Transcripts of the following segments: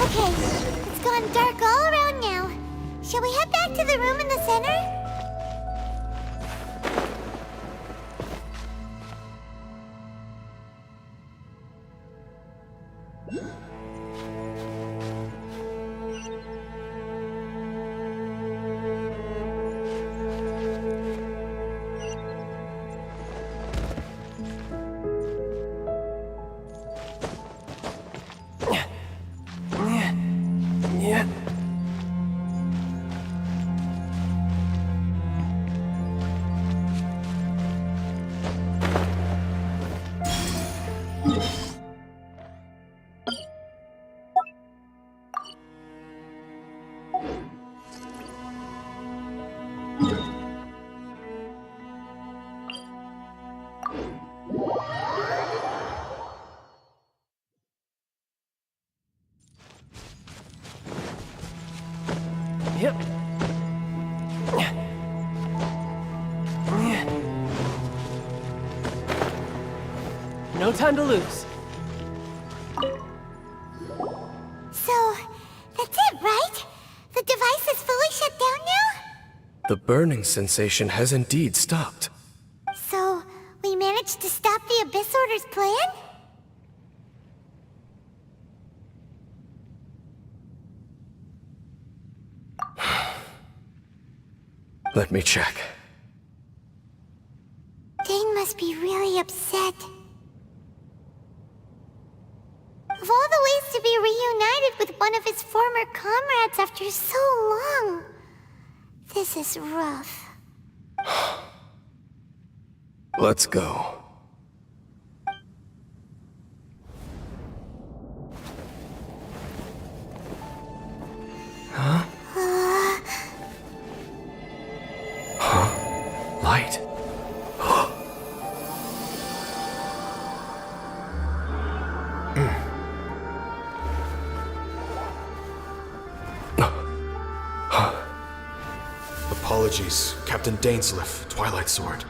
Okay, it's gone dark all around now. Shall we head back to the room in the center? Yep. No time to lose. So, that's it, right? The device is fully shut down now? The burning sensation has indeed stopped. So, we managed to stop the Abyss Order's plan? Let me check. Dane must be really upset. Of all the ways to be reunited with one of his former comrades after so long, this is rough. Let's go. Huh? Light. Apologies, Captain Dainsleif, Twilight Sword.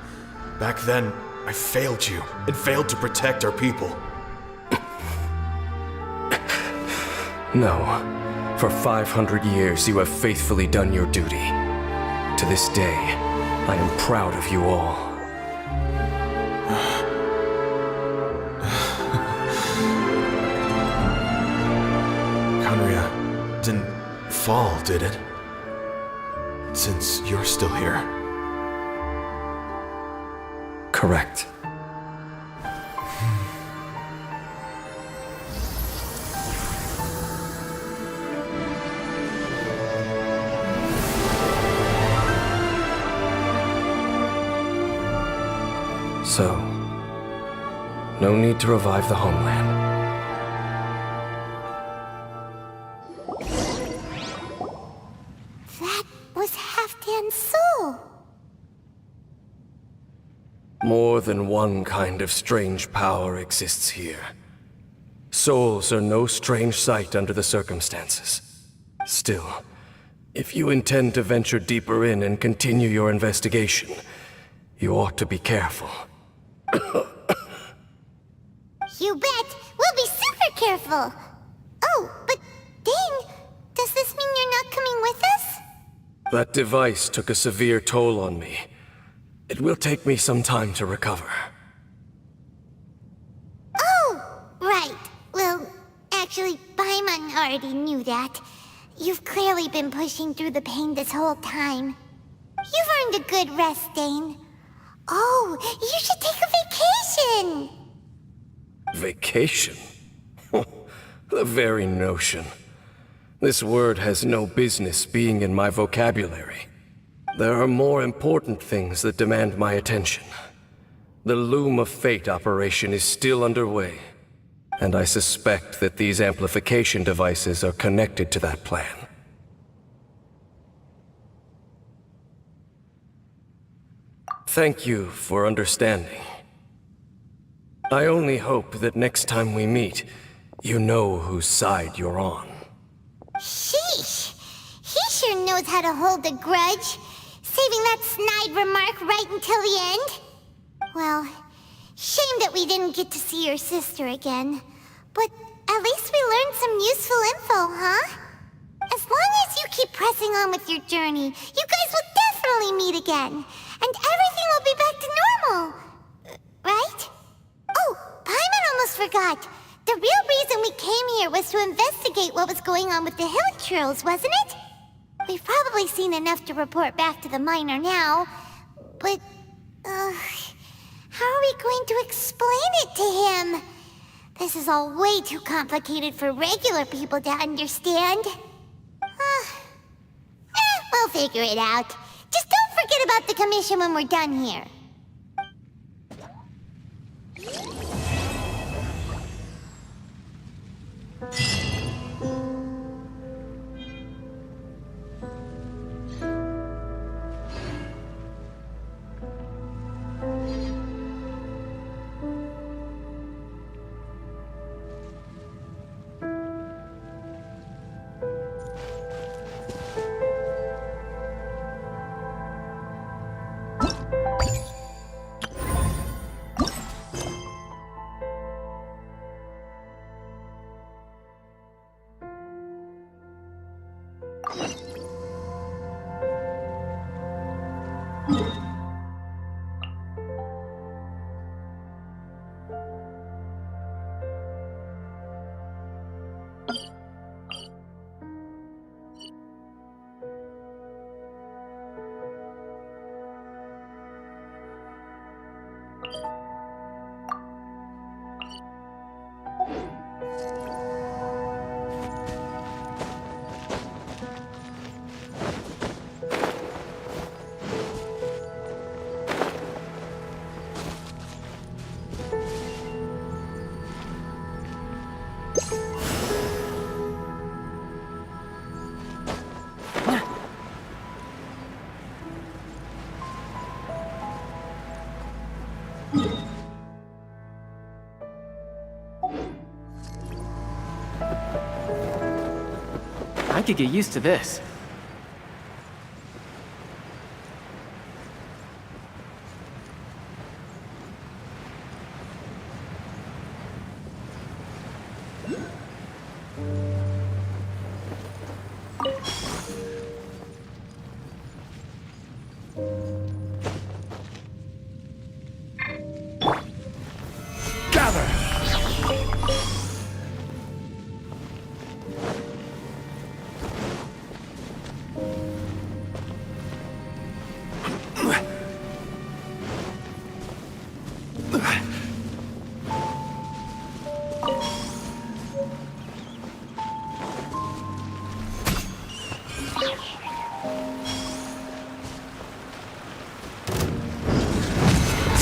Back then, I failed you, and failed to protect our people. No. For 500 years, you have faithfully done your duty. To this day, I am proud of you all. Conria didn't fall, did it? Since you're still here. Correct. So, no need to revive the homeland. That was Halfdan's soul. More than one kind of strange power exists here. Souls are no strange sight under the circumstances. Still, if you intend to venture deeper in and continue your investigation, you ought to be careful. You bet! We'll be super careful! Oh, but Dane, does this mean you're not coming with us? That device took a severe toll on me. It will take me some time to recover. Oh, right. Well, actually, Paimon already knew that. You've clearly been pushing through the pain this whole time. You've earned a good rest, Dane. Oh, you should take a vacation! Vacation? The very notion. This word has no business being in my vocabulary. There are more important things that demand my attention. The Loom of Fate operation is still underway, and I suspect that these amplification devices are connected to that plan. Thank you for understanding. I only hope that next time we meet, you know whose side you're on. Sheesh! He sure knows how to hold a grudge, saving that snide remark right until the end. Well, shame that we didn't get to see your sister again. But at least we learned some useful info, huh? As long as you keep pressing on with your journey, you guys will definitely meet again. And everything will be back to normal. Right? Oh, Paimon almost forgot. The real reason we came here was to investigate what was going on with the hill churls, wasn't it? We've probably seen enough to report back to the miner now. But, how are we going to explain it to him? This is all way too complicated for regular people to understand. We'll figure it out. Just don't forget about the commission when we're done here. I could get used to this.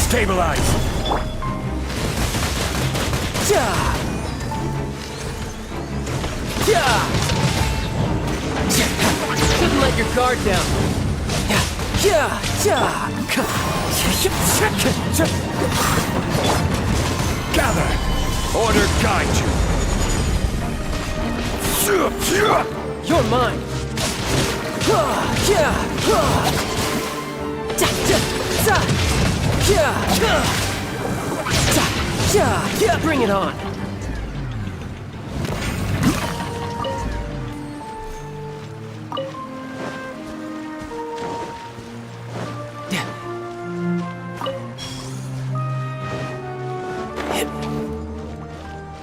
Stabilize! Shouldn't let your guard down. Gather! Order guide you! You're mine. Bring it on.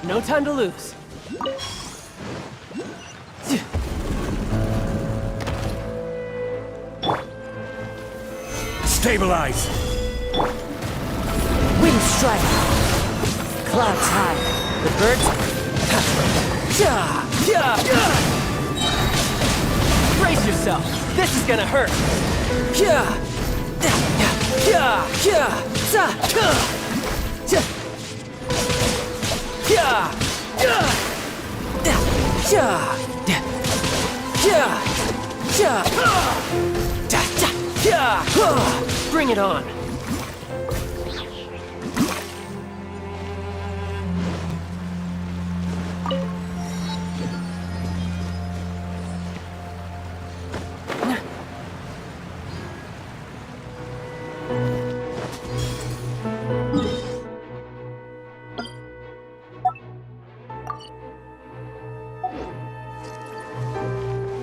No time to lose. Stabilize! Wind strike. Clouds high. The birds. Brace yourself. This is gonna hurt. Bring it on.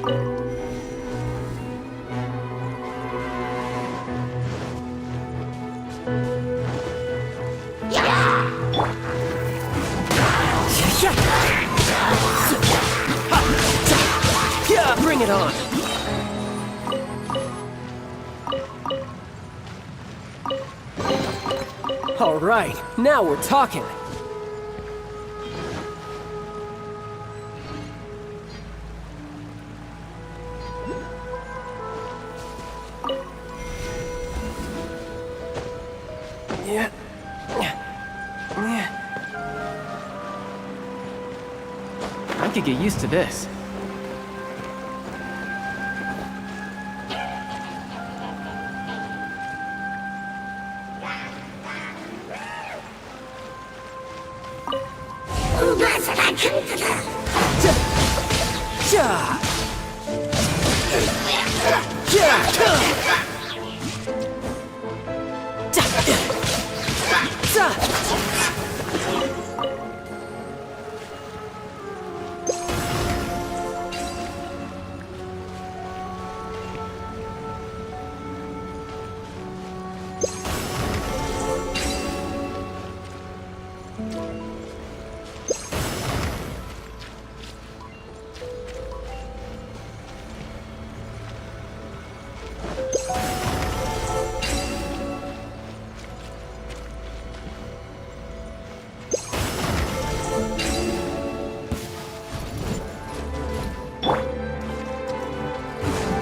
Yeah, bring it on. All right, now we're talking. Yeah. I could get used to this.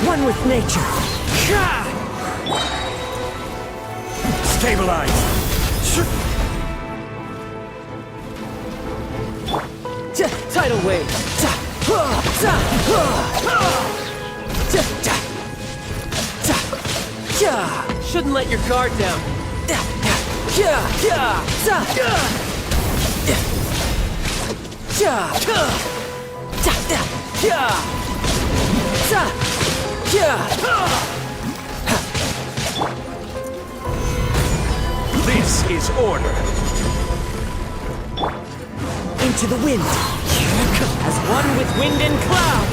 One with nature. Stabilize! Tidal wave. Shouldn't let your guard down. This is order. Into the wind. As one with wind and cloud.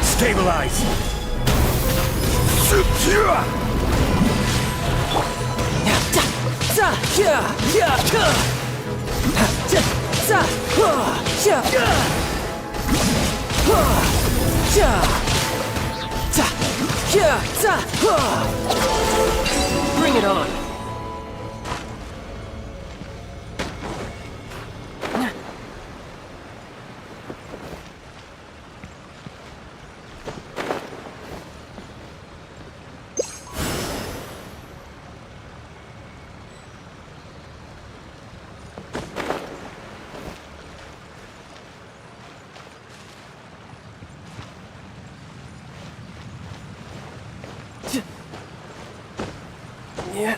Stabilize! Bring it on. Yeah.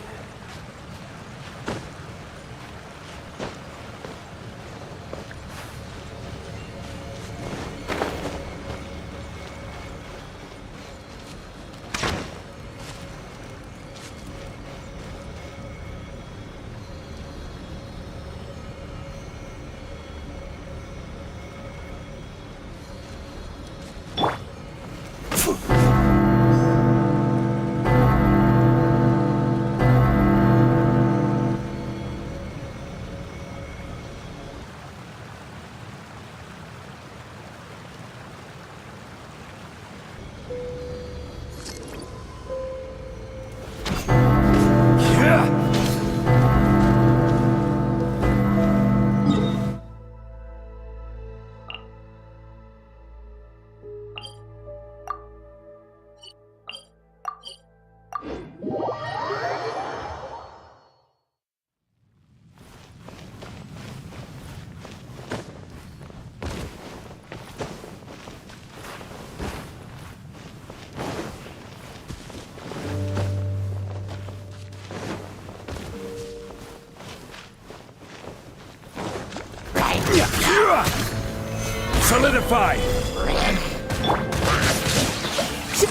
Solidify!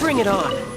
Bring it on!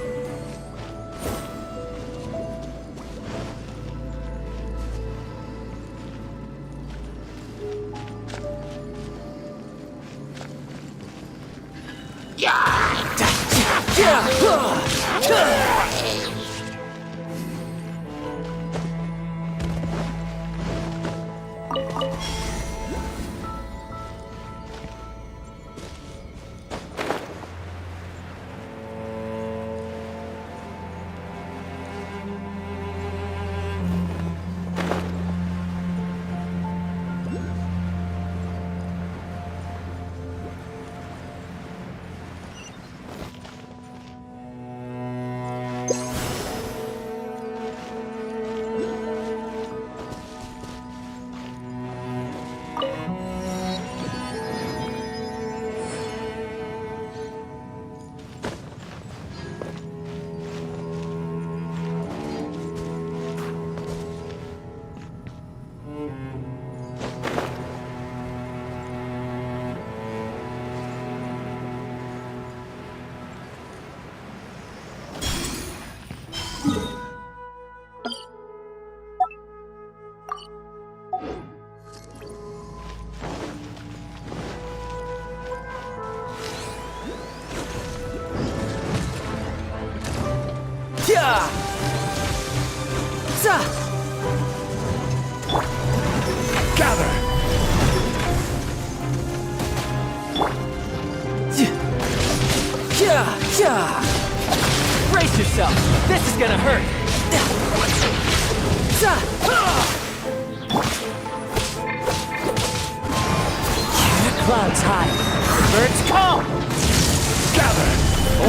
Gather! Brace yourself! This is gonna hurt! Clouds high. Birds call! Gather!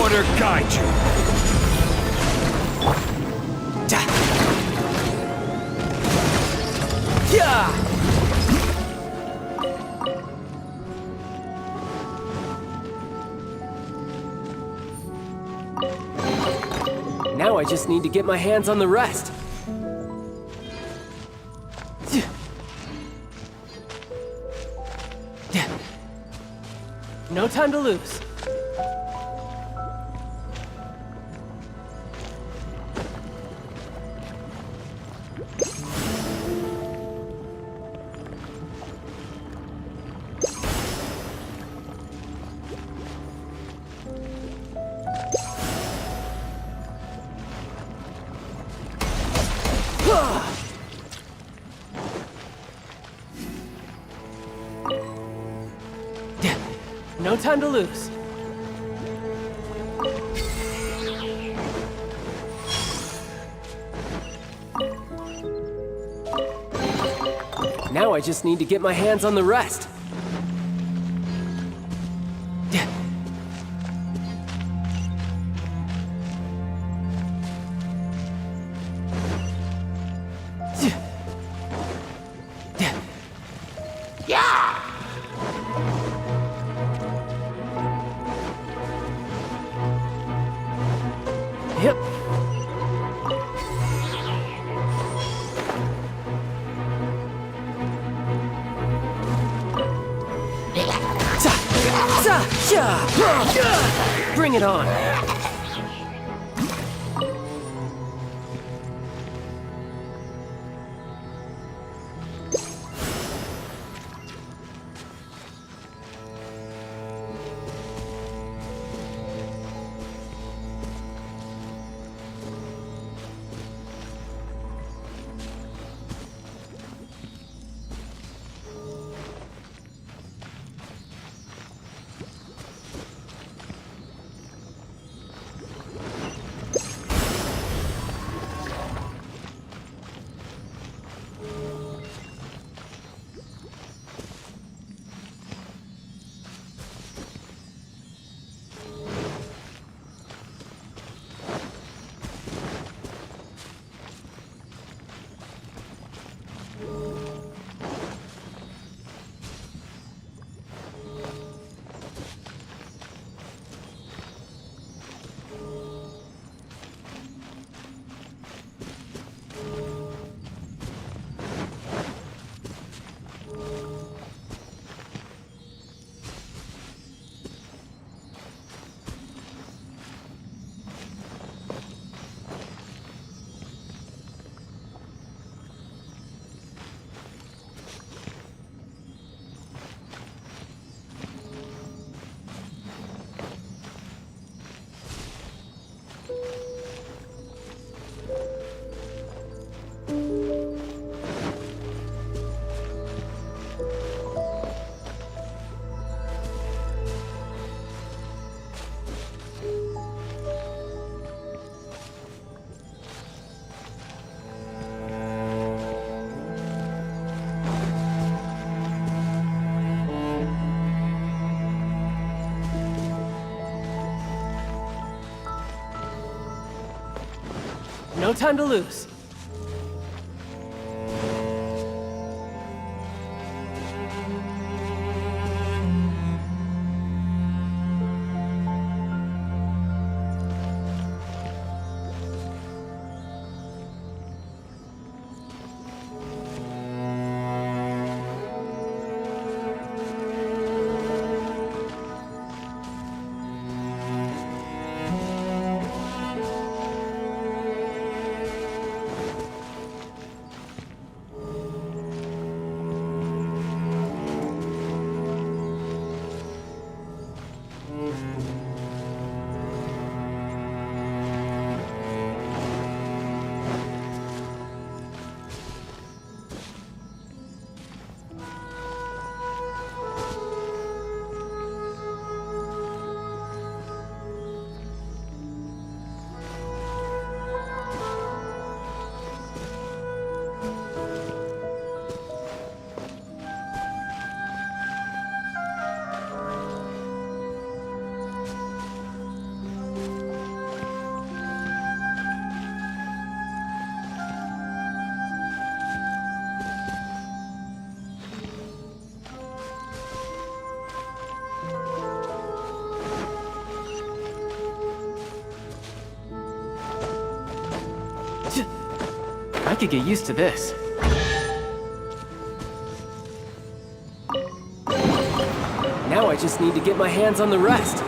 Order guide you! Now I just need to get my hands on the rest. No time to lose. No time to lose. Now I just need to get my hands on the rest. Yep. Bring it on. No time to lose. I could get used to this. Now I just need to get my hands on the rest.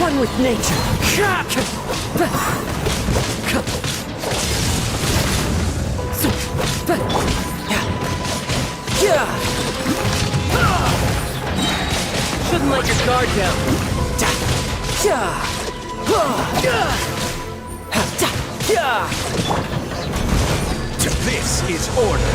One with nature. Shouldn't let your guard down. This is order.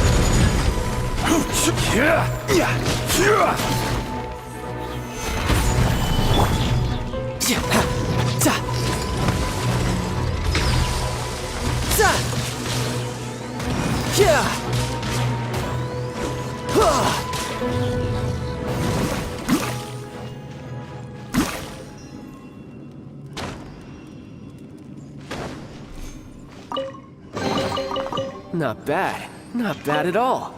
Not bad. Not bad at all.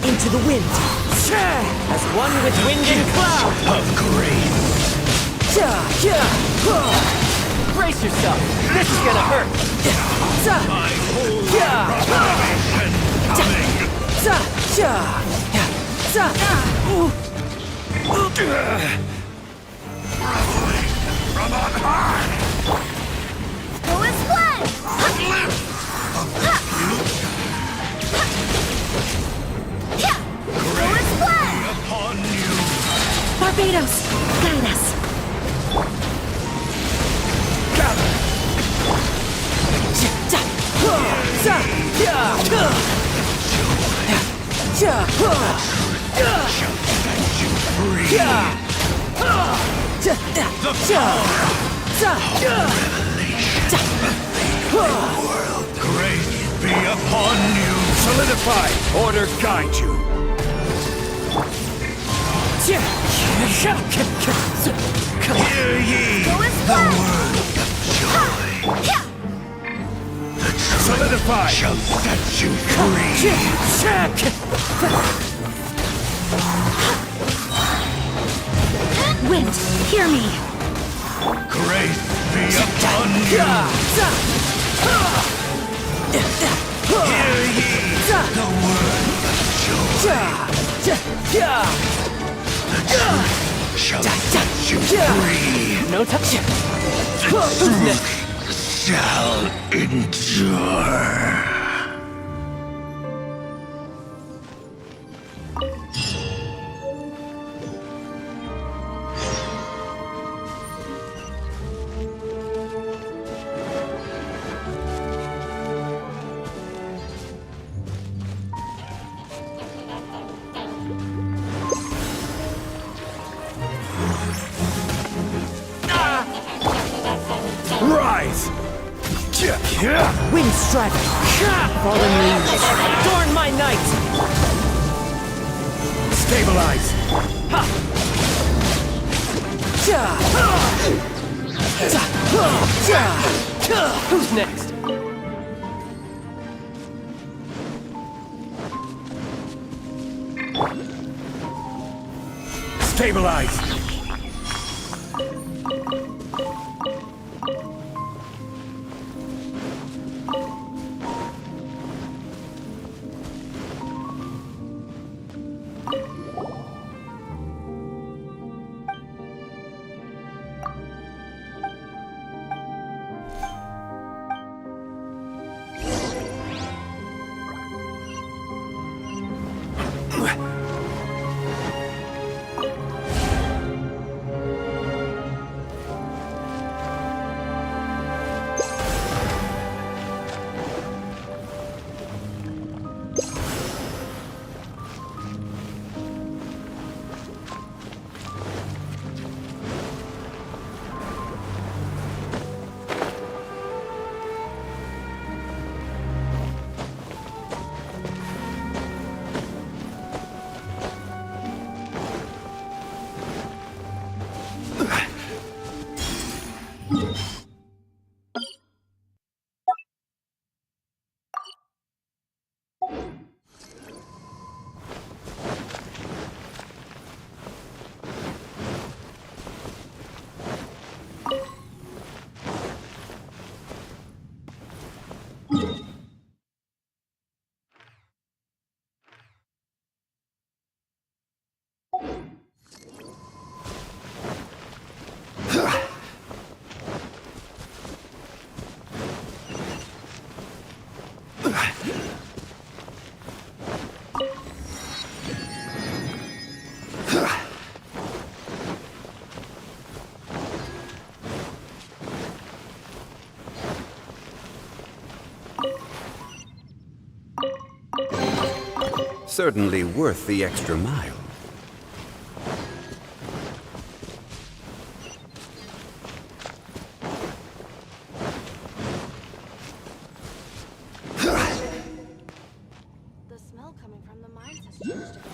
Into the wind. As one with wind and cloud. Of grace. Brace yourself. This is gonna hurt. My whole proclamation coming. from on high! Go as one! Go as one! Upon you! Barbados, guide us. Gather! Shall set you free! The world grace be upon you! Solidify! Order guide you! Hear ye Go as the one! word of joy! The Solidify! Shall set you free! Wind, hear me. Grace be upon you! Hear ye the word of joy! Shall set you free! No touch. Who's next? Shall endure! Rise! Wind strike. Fallen leaves. Adorn my night. Stabilize! Who's next? Stabilize! Certainly worth the extra mile. The smell coming from the mines has changed again.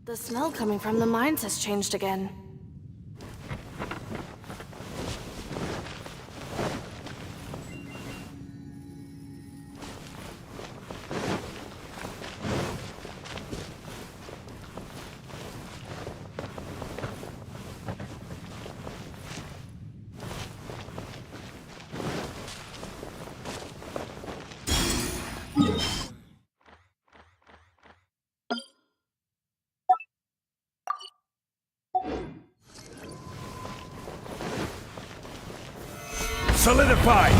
The smell coming from the mines has changed again. Solidify!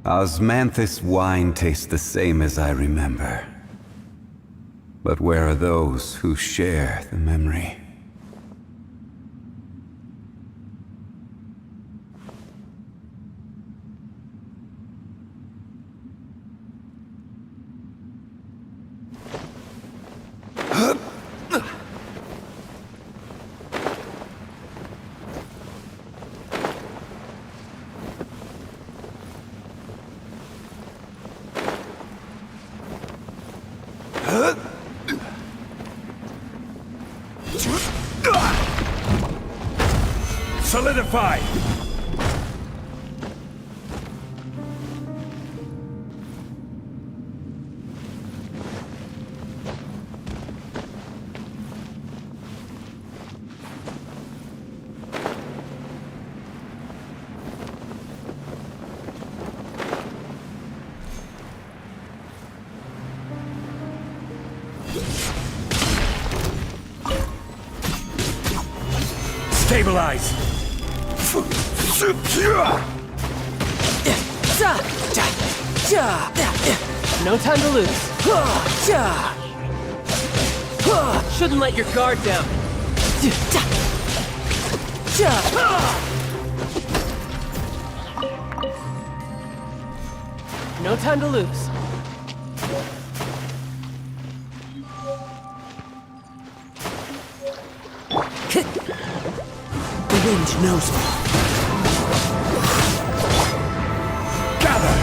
Osmanthus wine tastes the same as I remember. But where are those who share the memory? Solidify! Stabilize! No time to lose. Shouldn't let your guard down. No time to lose. The wind knows me. Gather!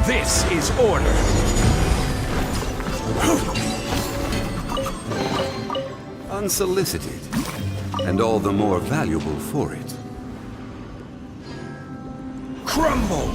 This is order. Unsolicited, and all the more valuable for it. Crumble!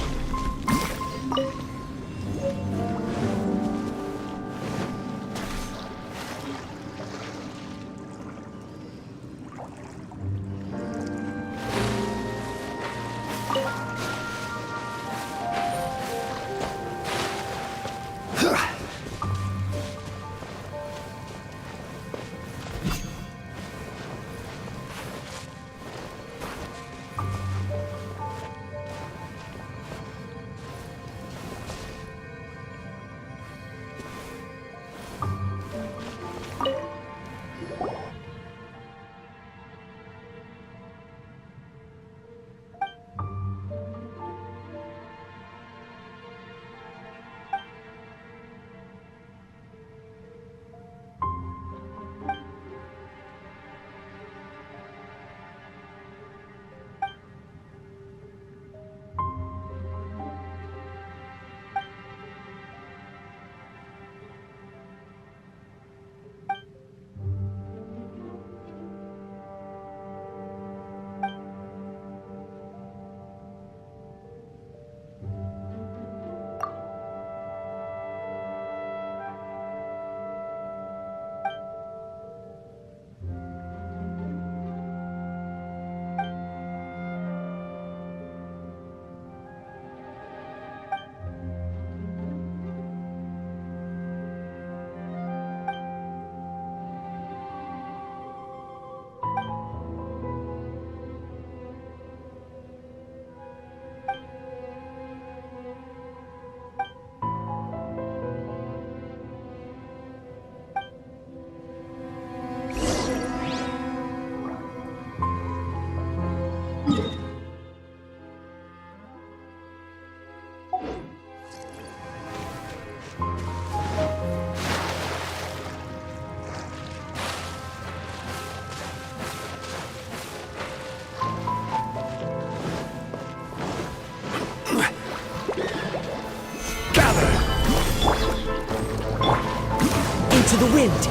Into the wind!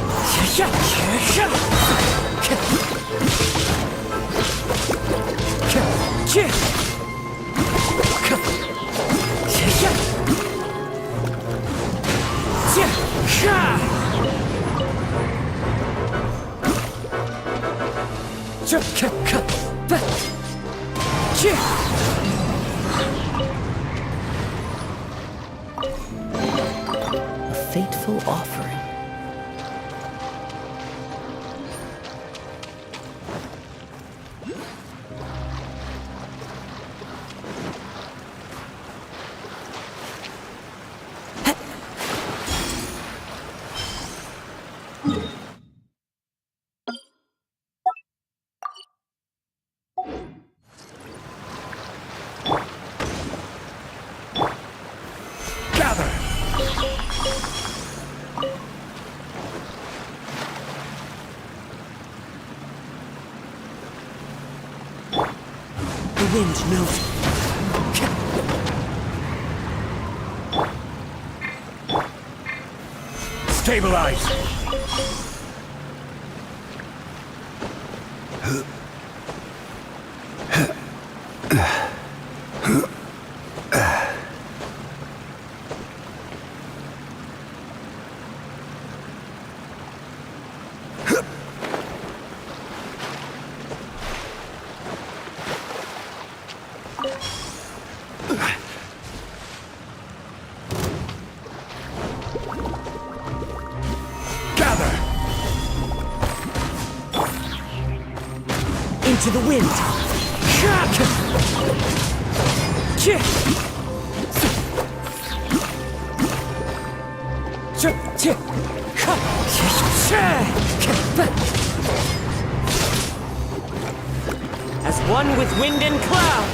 A fateful offering. Gather! The wind knows it. Stabilize! Gather! Into the wind! As one with wind and cloud!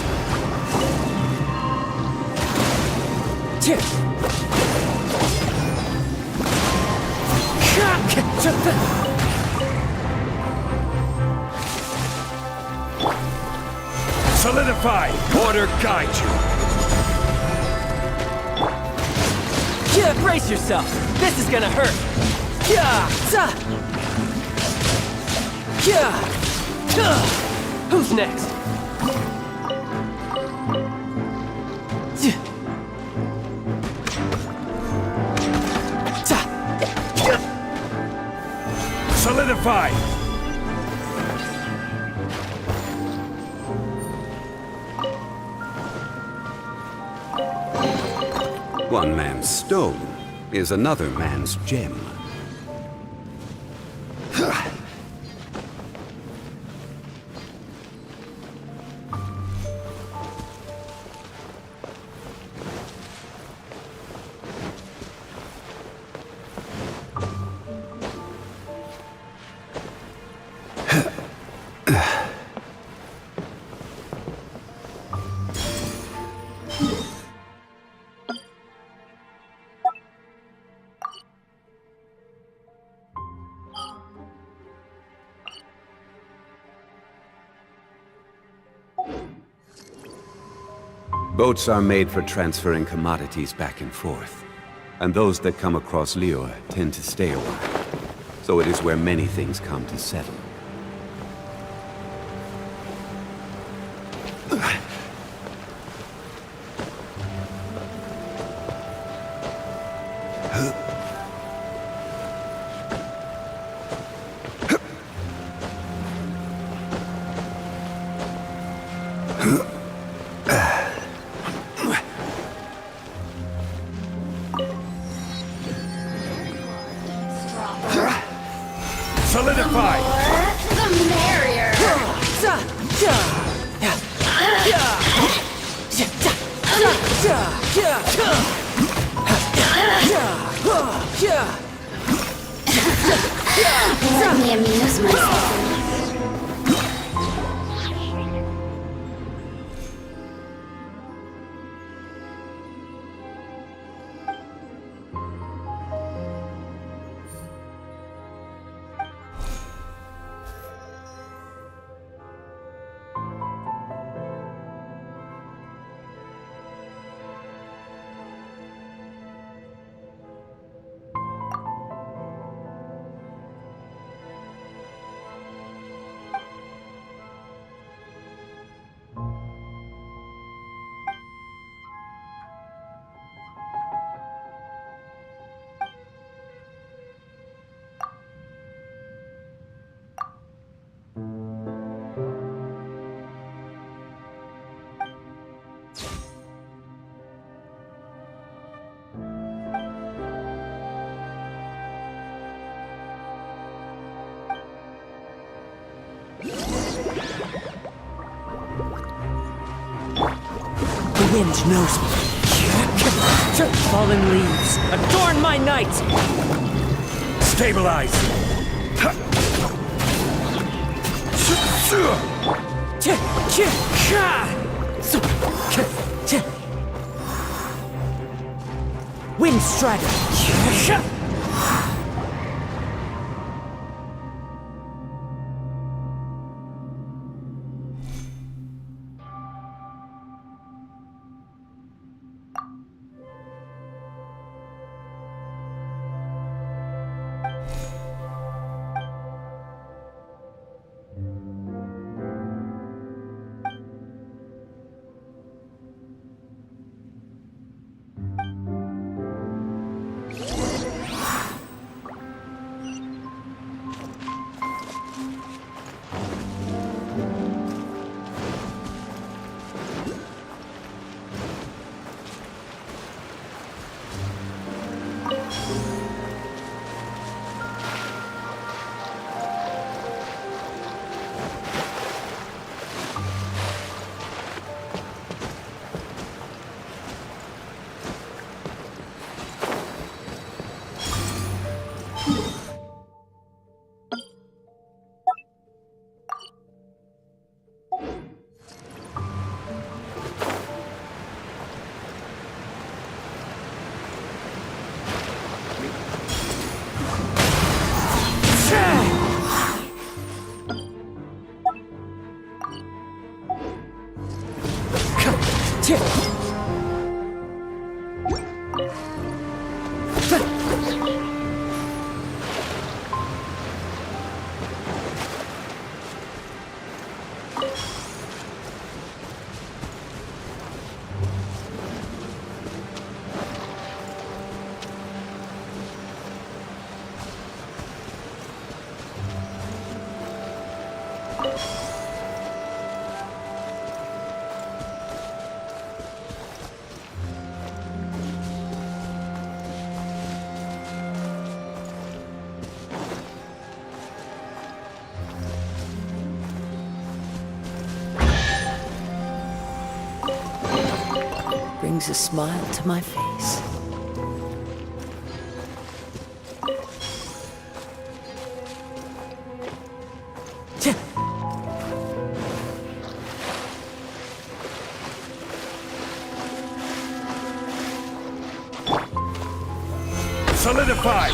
Solidify! Order guide you! Yeah, brace yourself! This is gonna hurt! Yeah! Yeah! Who's next? Solidify! One man's stone is another man's gem. Boats are made for transferring commodities back and forth, and those that come across Lior tend to stay a while. So it is where many things come to settle. Solidify! The merrier! Let me amuse myself. wind knows me. Fallen leaves, adorn my night! Stabilize! Wind Strider! Brings a smile to my face. Solidify!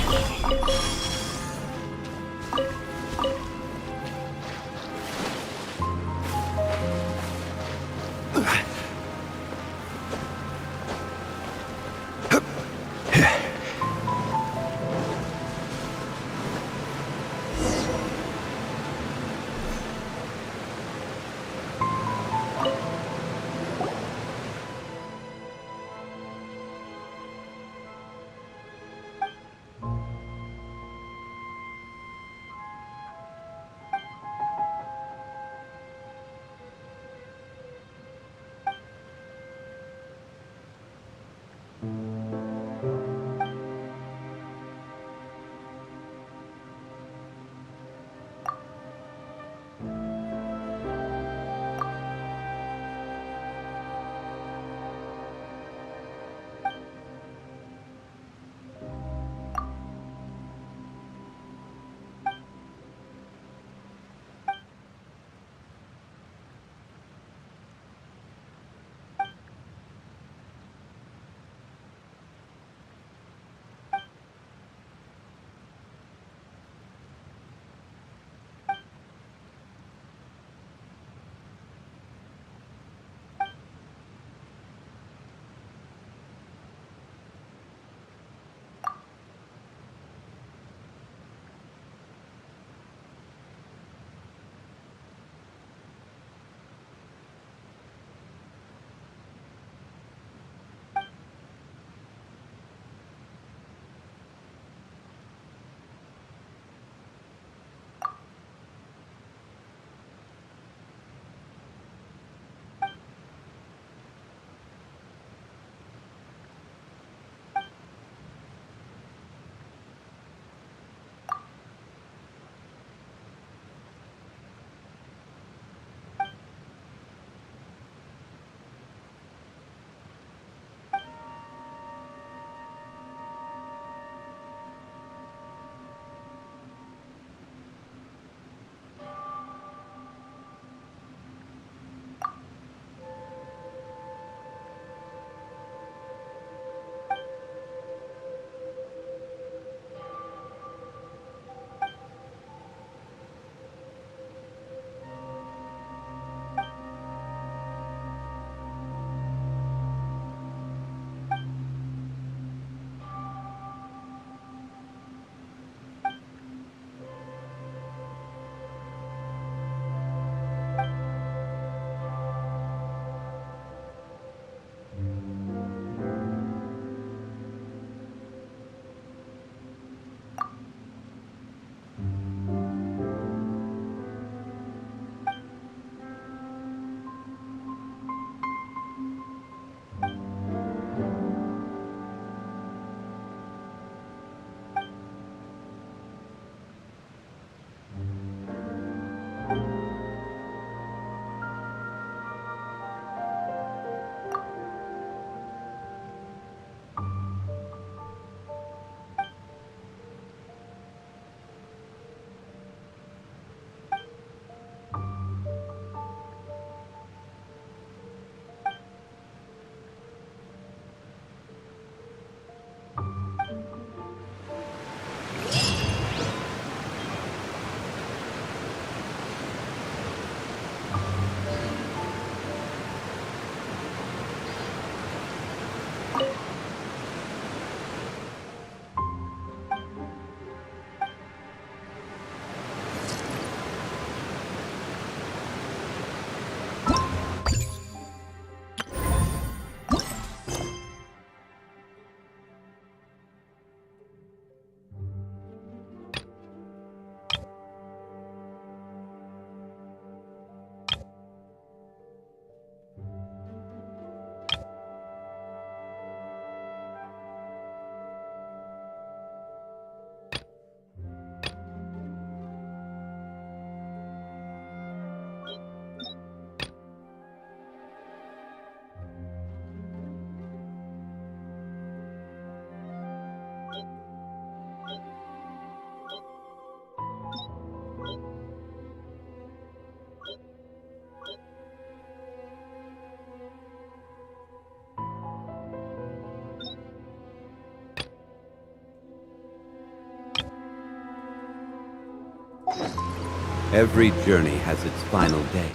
Every journey has its final day.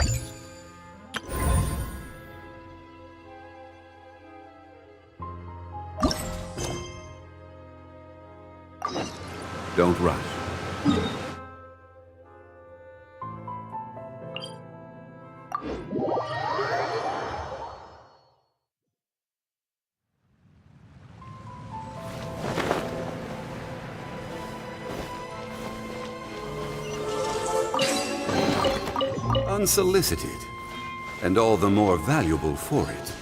Don't rush. Unsolicited, and all the more valuable for it.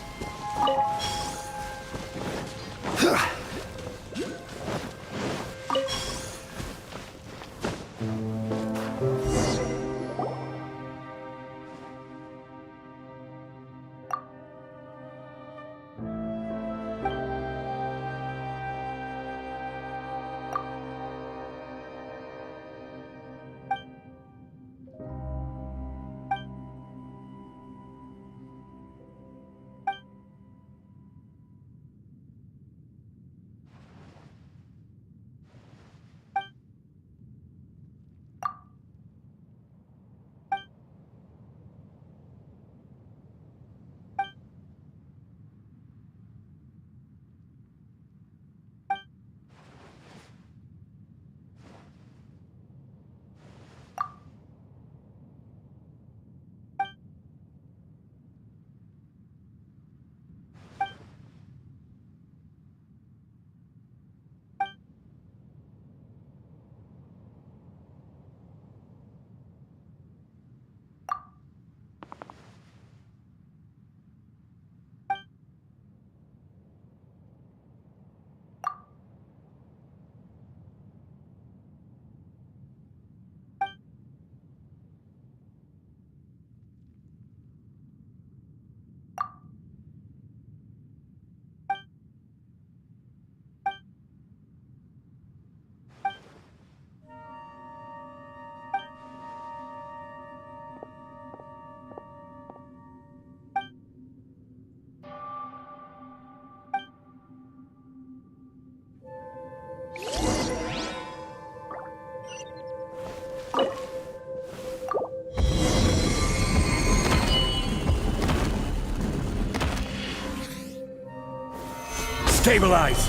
Stabilize!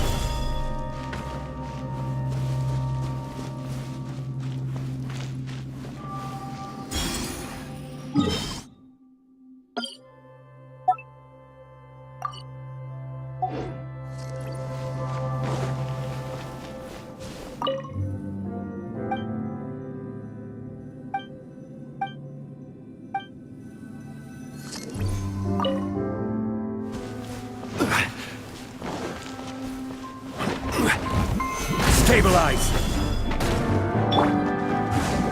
Stabilize!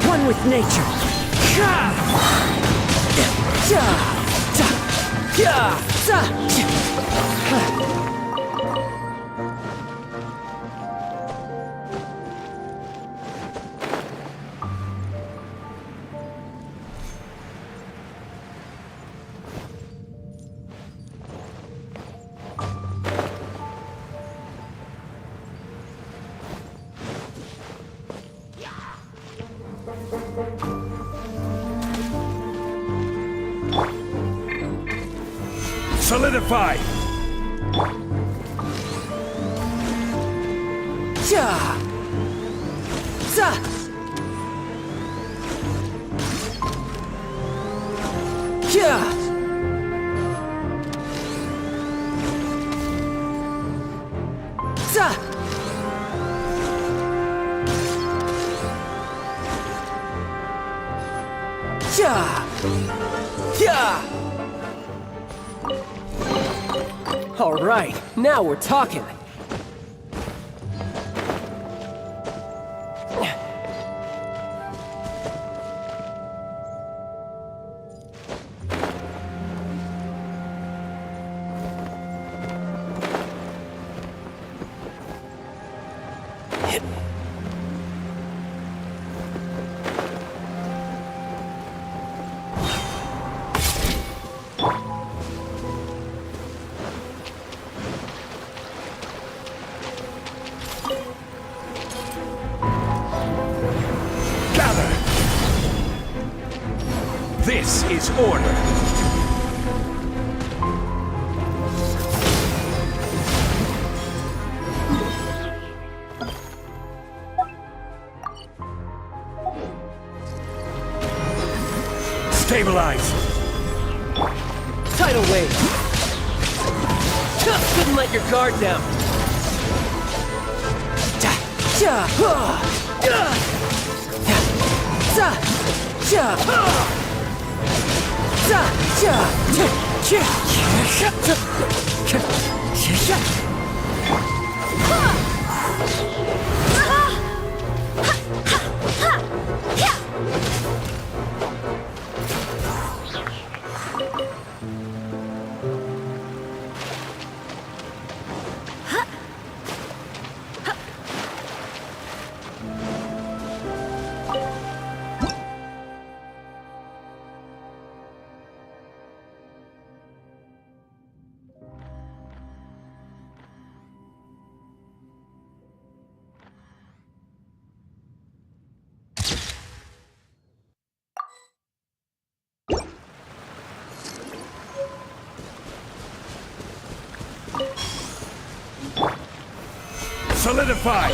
One with nature. Solidify! All right, now we're talking. This is order. Stabilize! Tidal wave! Couldn't let your guard down! Solidify!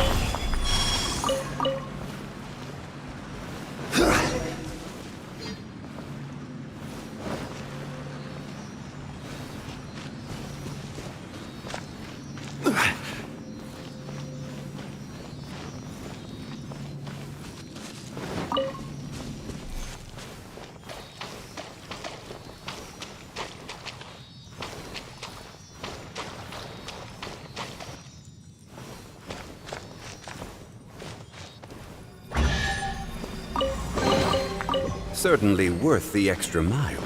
Certainly worth the extra mile.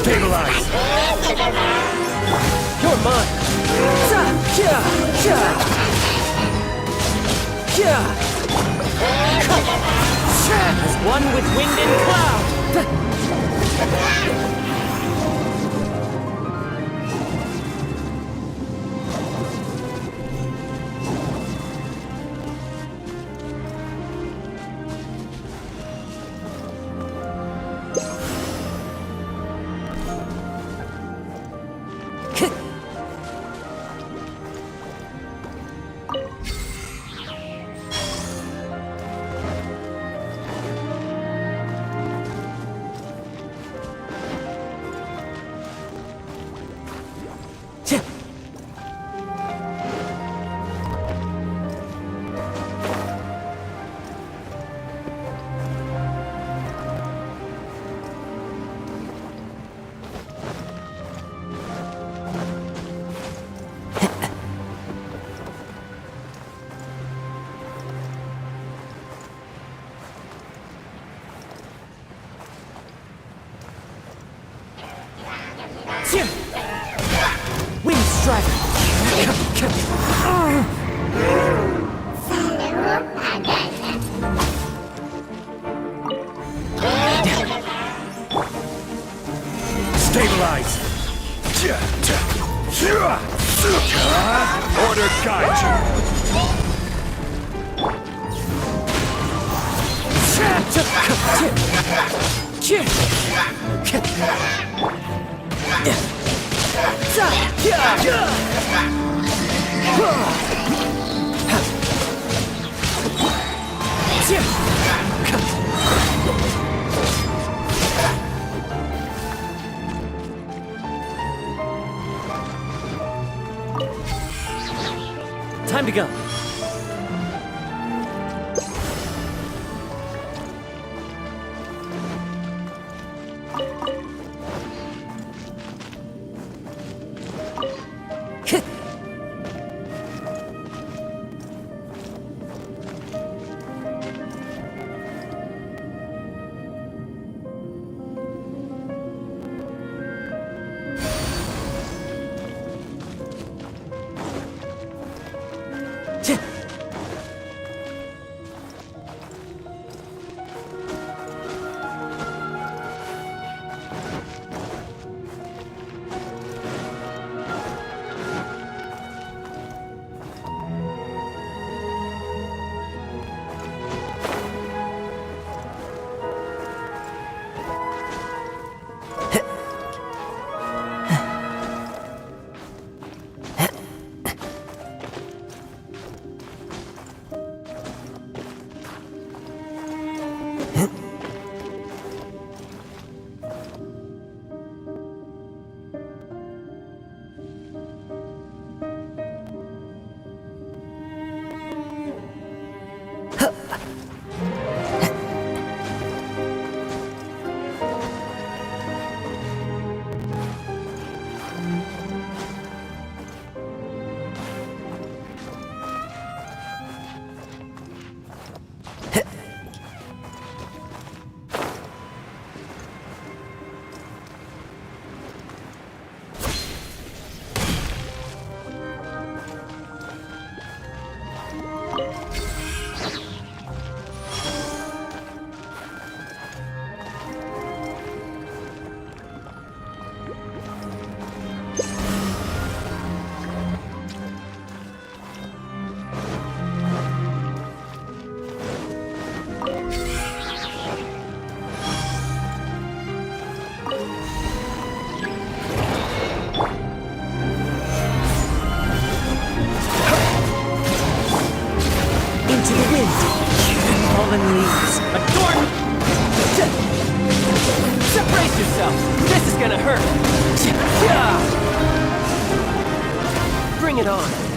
Stabilize! You're mine! As one with wind and cloud! Wind Strider! Stabilize! Order guide you! Time to go. fallen leaves. Adorn! Brace yourself! This is gonna hurt! Bring it on!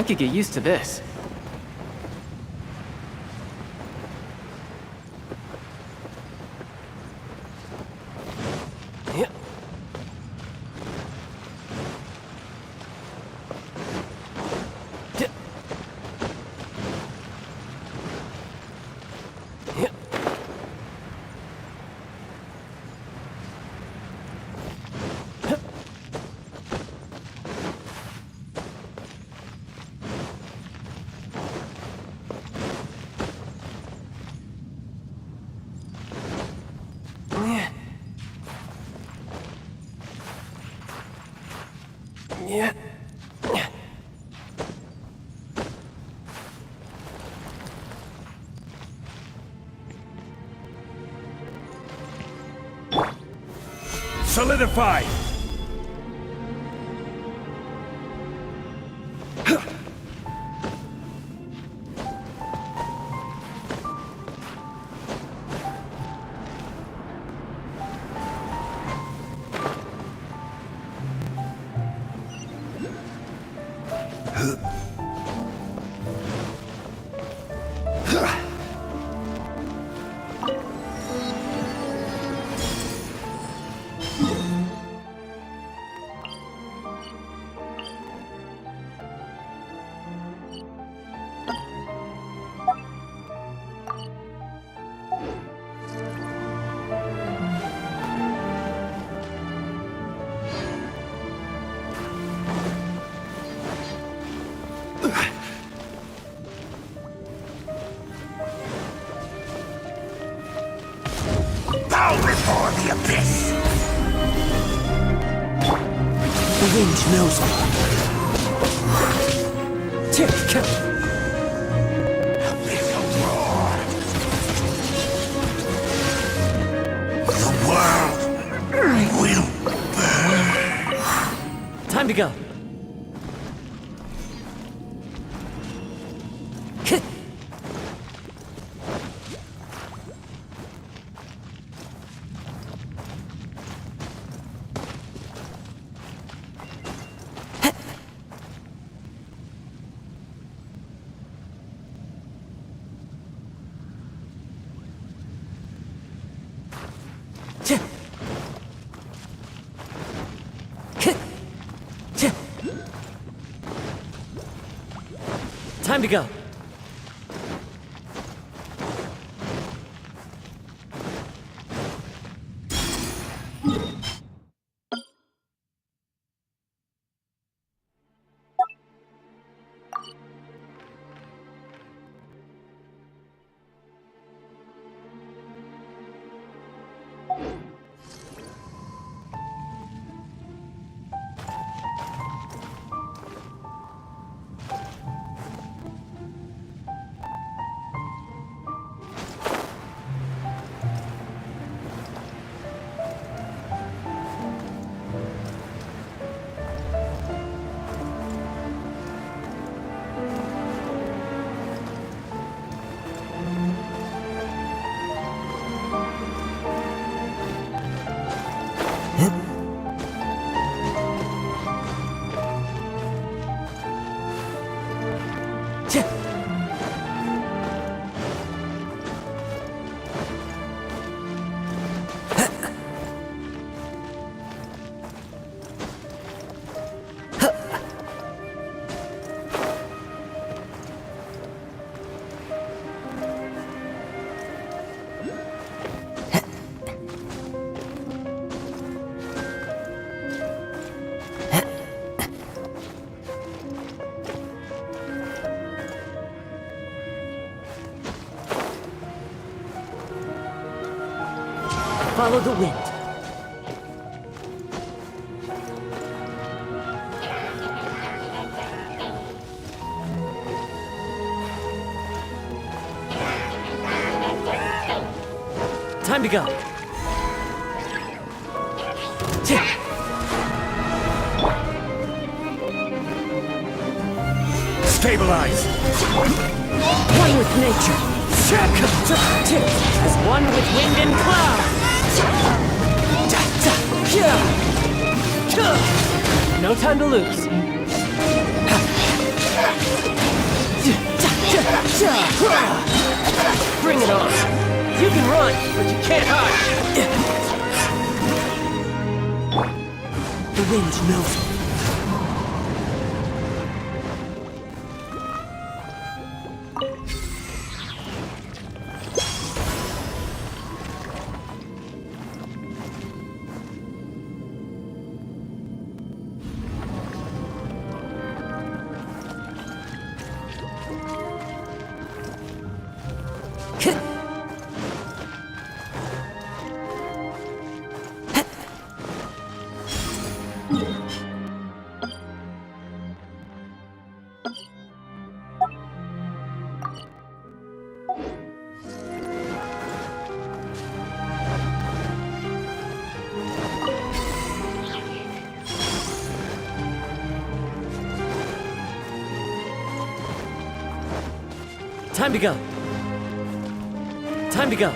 could get used to this. Yeah. Yeah. Yeah. Yeah. Solidify! Bow before the abyss! The wind knows me. Little roar! The world will burn! Time to go. Time to go. Follow the wind. Time to go. Stabilize! One with nature. As one with wind and cloud. No time to lose. Bring it on. You can run, but you can't hide. The wind knows me. Time to go. Time to go.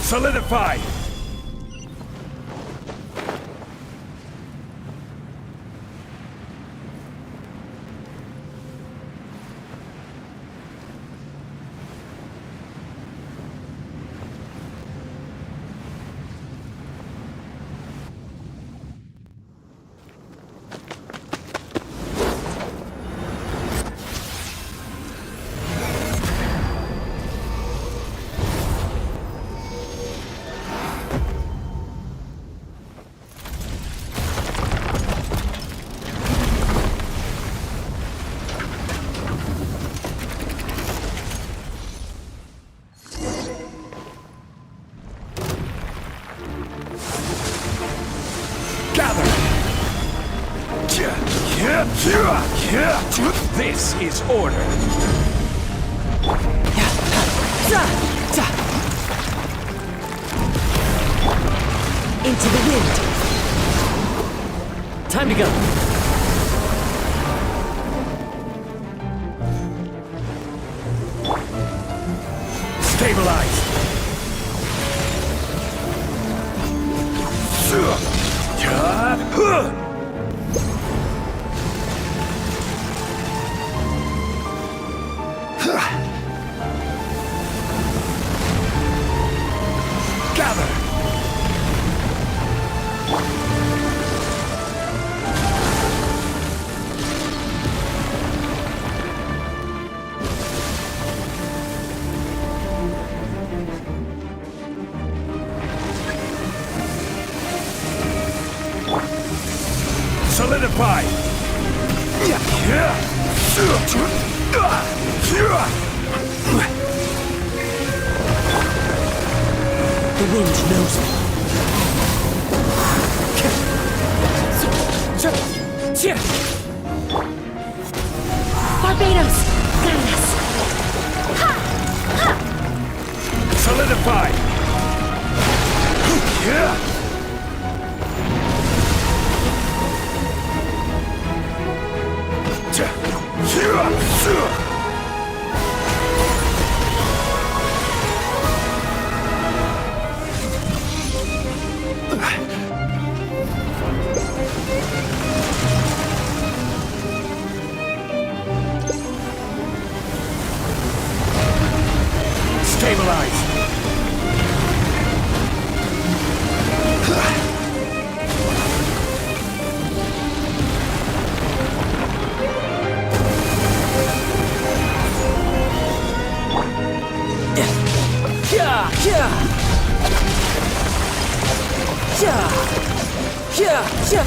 Solidify! This is order. Into the wind. Time to go. Stabilize. Gather. Solidify! The wind knows me. Barbados, guide us. Solidify! Stabilize!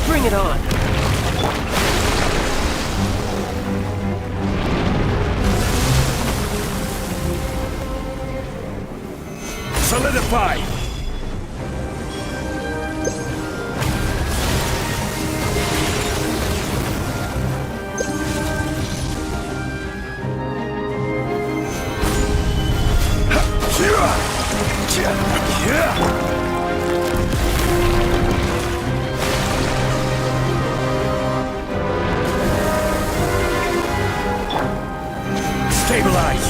Bring it on. Solidify! Stabilize!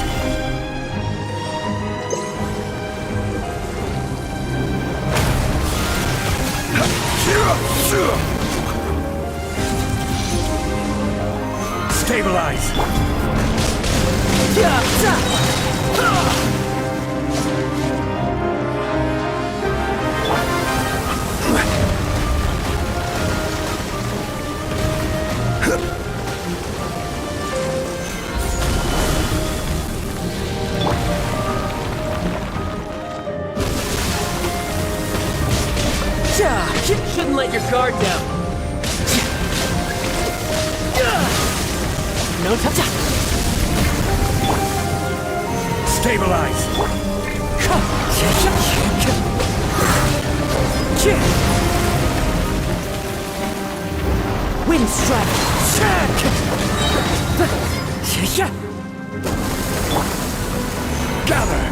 Stabilize! Shouldn't let your guard down. No touch. Stabilize! Wind strike. Gather!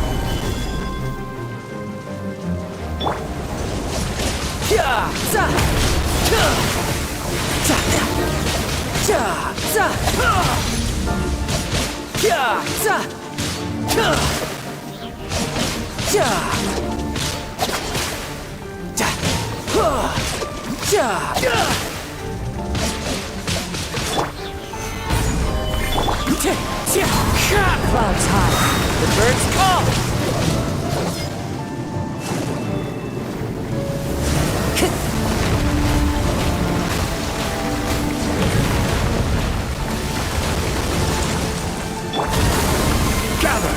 Clouds high. The birds call. Gather!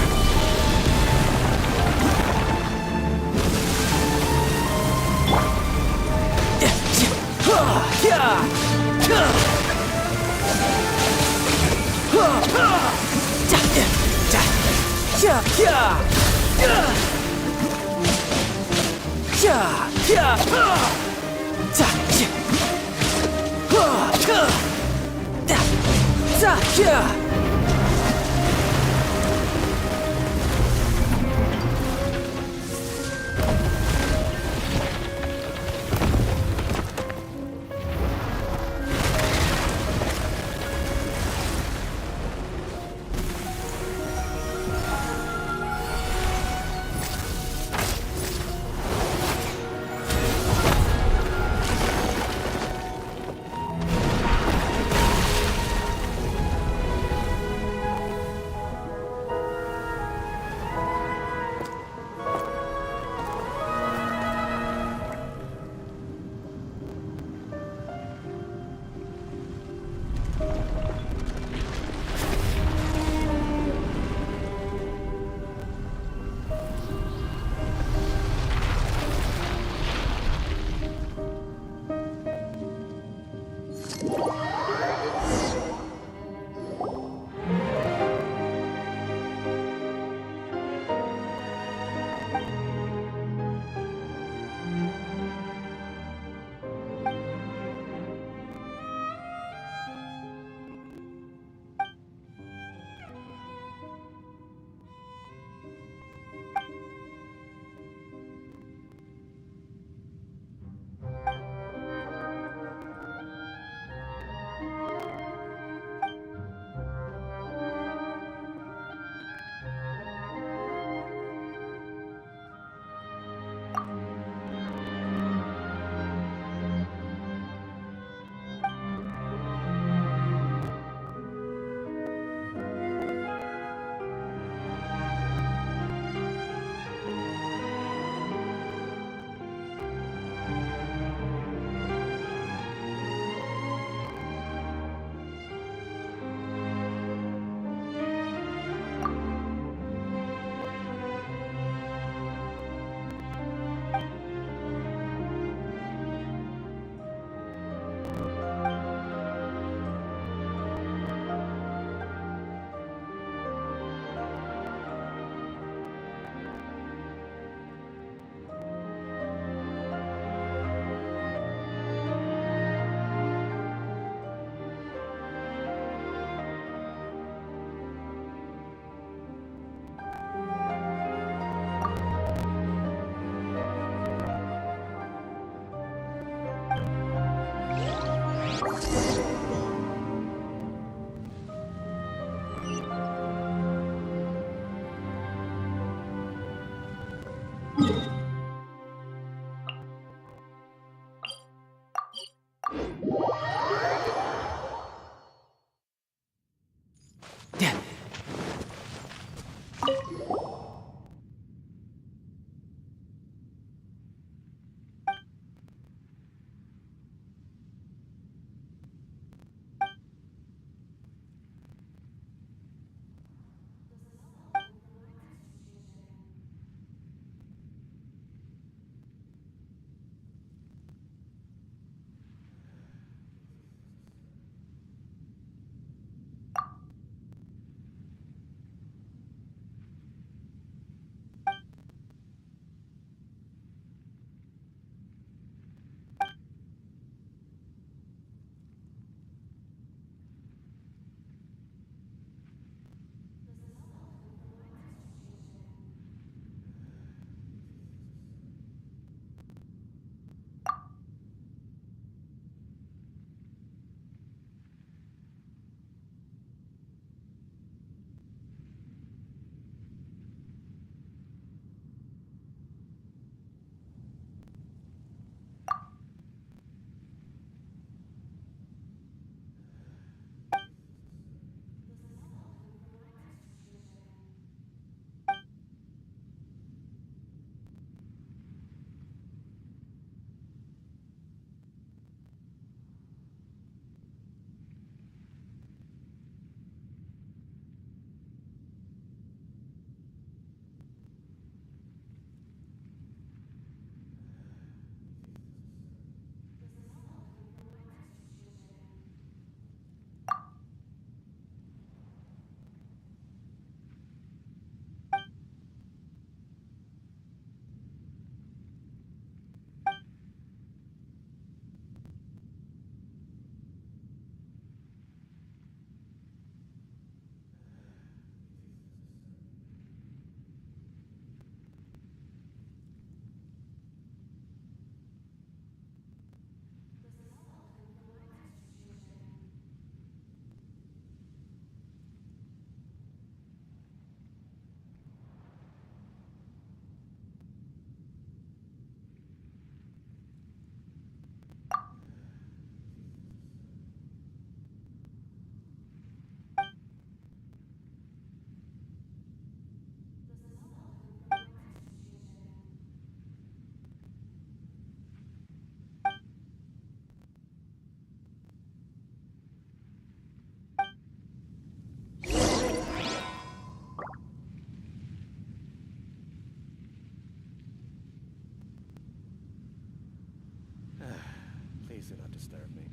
Please do not disturb me.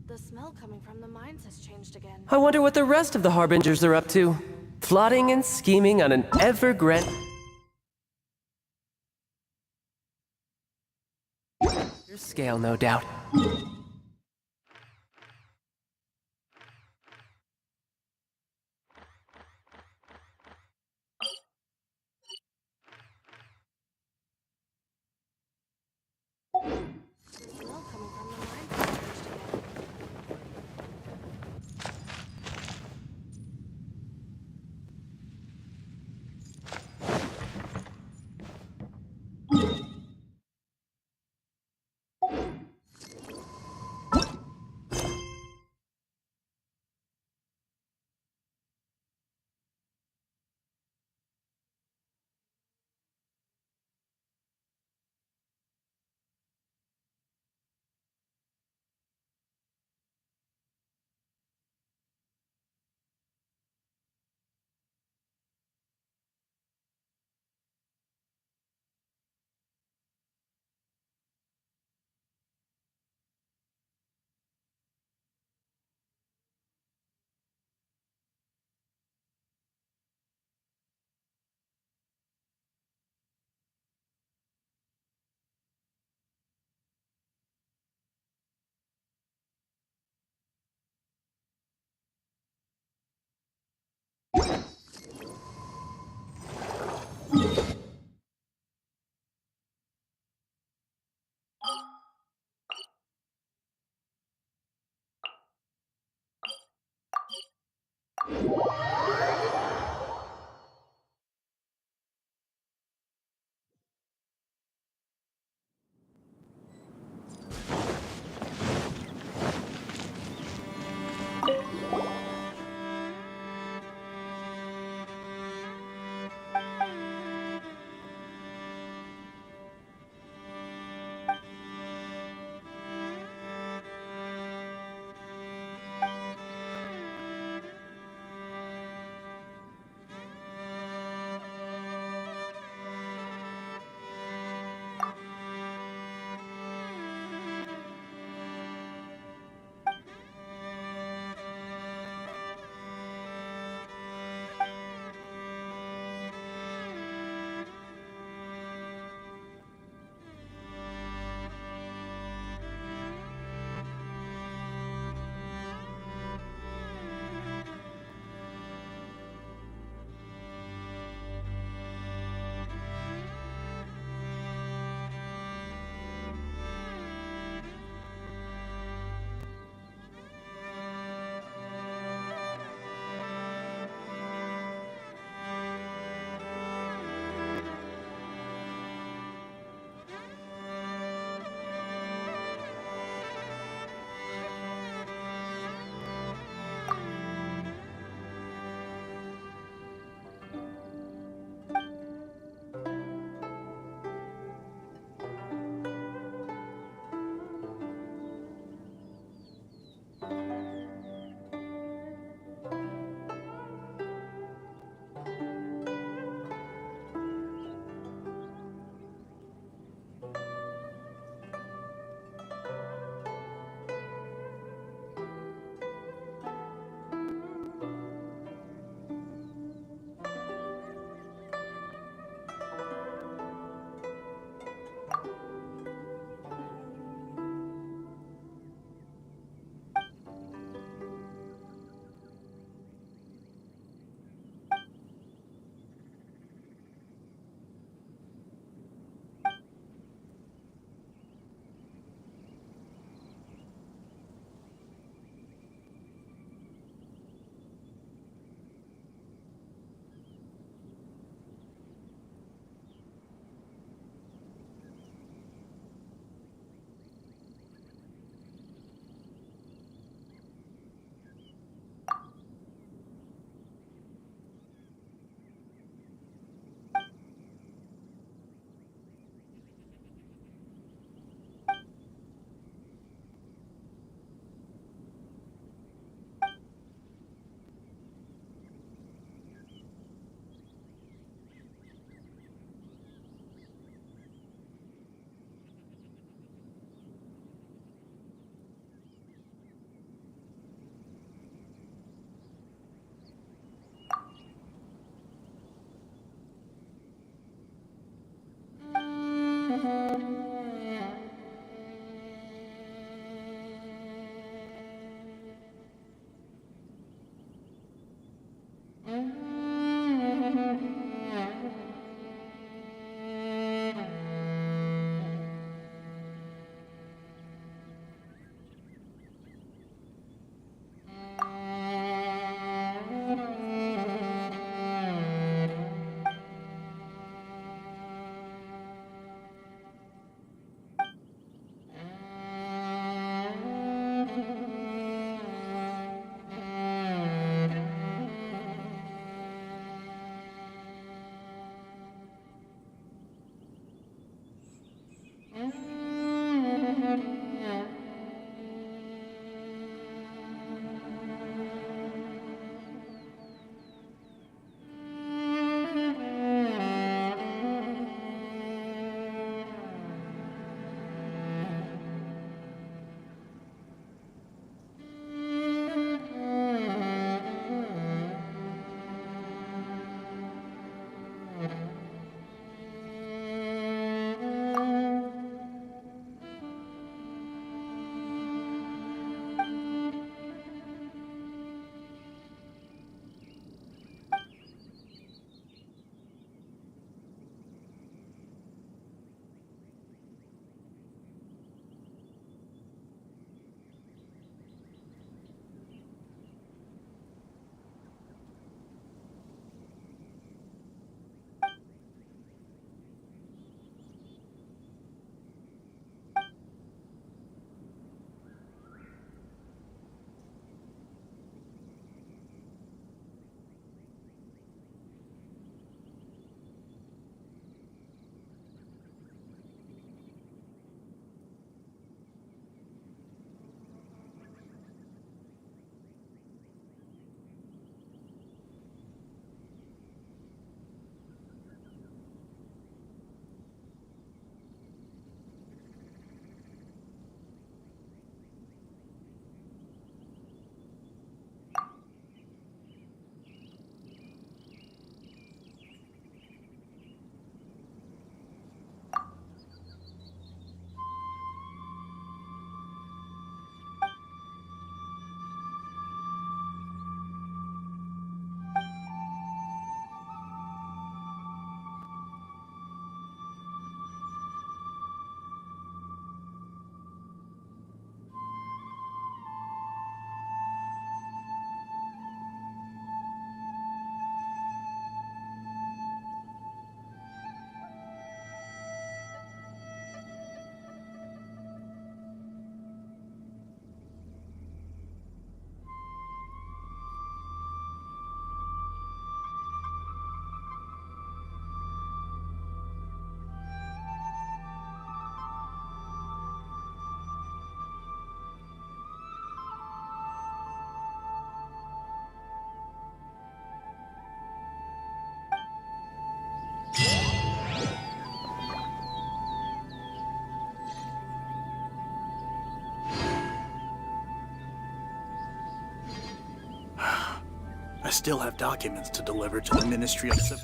The smell coming from the mines has changed again. I wonder what the rest of the Harbingers are up to. Plotting and scheming on an ever-grand... scale, no doubt. The smell coming from the mines has changed again. I still have documents to deliver to the Ministry of Civ.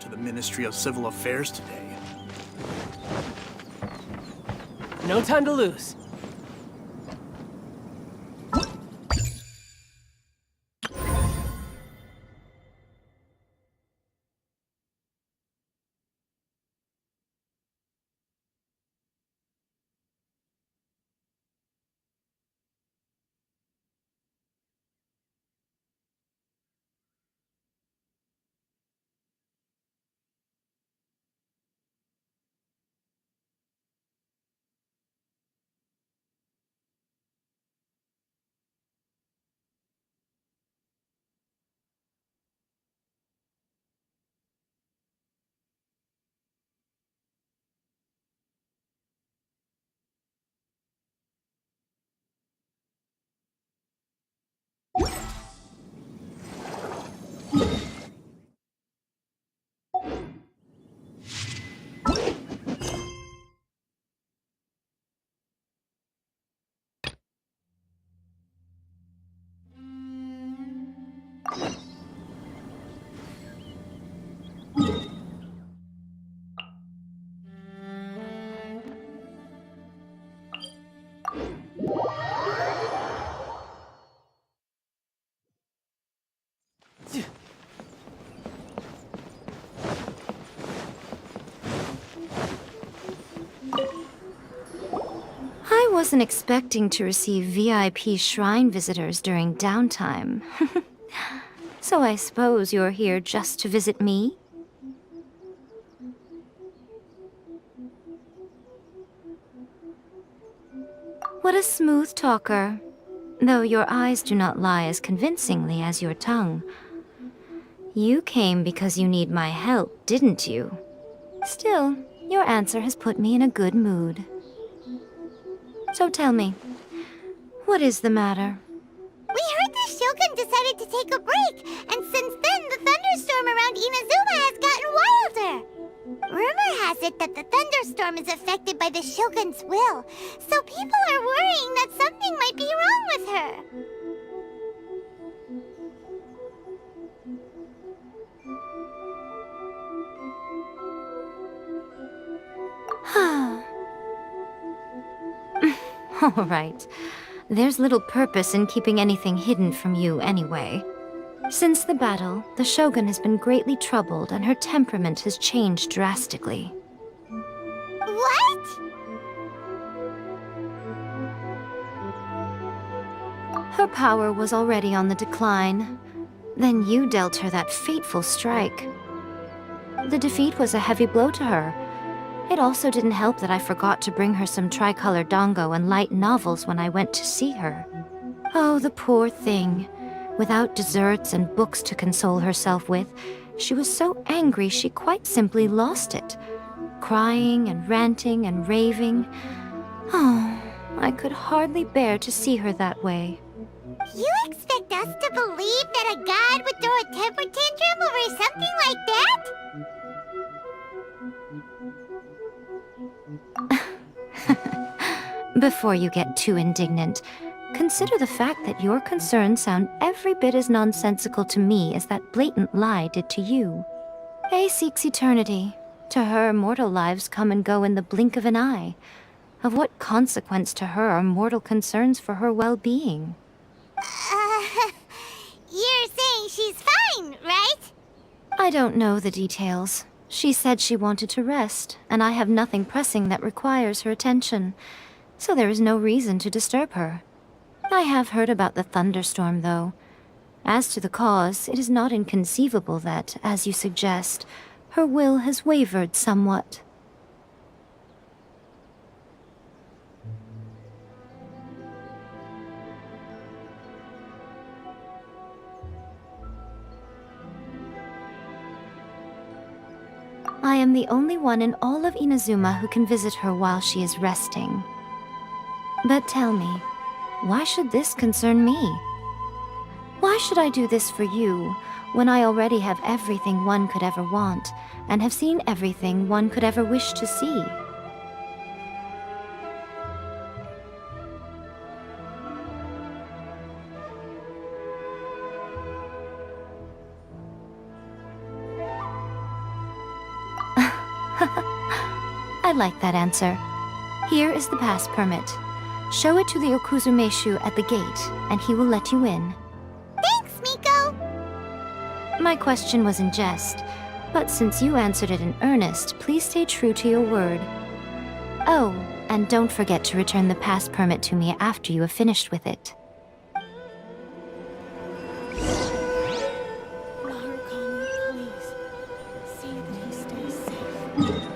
to the Ministry of Civil Affairs today. No time to lose. I wasn't expecting to receive VIP shrine visitors during downtime. So I suppose you're here just to visit me? What a smooth talker. Though your eyes do not lie as convincingly as your tongue. You came because you need my help, didn't you? Still, your answer has put me in a good mood. So tell me, what is the matter? We heard the Shogun decided to take a break, and since then the thunderstorm around Inazuma has gotten wilder. Rumor has it that the thunderstorm is affected by the Shogun's will, so people are worrying that something might be wrong with her. All right. There's little purpose in keeping anything hidden from you anyway. Since the battle, the Shogun has been greatly troubled and her temperament has changed drastically. What? Her power was already on the decline. Then you dealt her that fateful strike. The defeat was a heavy blow to her. It also didn't help that I forgot to bring her some tricolor dango and light novels when I went to see her. Oh, the poor thing. Without desserts and books to console herself with, she was so angry she quite simply lost it. Crying and ranting and raving. Oh, I could hardly bear to see her that way. You expect us to believe that a god would throw a temper tantrum over something like that? Before you get too indignant, consider the fact that your concerns sound every bit as nonsensical to me as that blatant lie did to you. A seeks eternity. To her, mortal lives come and go in the blink of an eye. Of what consequence to her are mortal concerns for her well-being? You're saying she's fine, right? I don't know the details. She said she wanted to rest, and I have nothing pressing that requires her attention, so there is no reason to disturb her. I have heard about the thunderstorm, though. As to the cause, it is not inconceivable that, as you suggest, her will has wavered somewhat. I am the only one in all of Inazuma who can visit her while she is resting. But tell me, why should this concern me? Why should I do this for you, when I already have everything one could ever want, and have seen everything one could ever wish to see? I like that answer. Here is the pass permit. Show it to the Okuzumeshu at the gate, and he will let you in. Thanks, Miko! My question was in jest, but since you answered it in earnest, please stay true to your word. Oh, and don't forget to return the pass permit to me after you have finished with it. Marukami, please. See that he stays safe.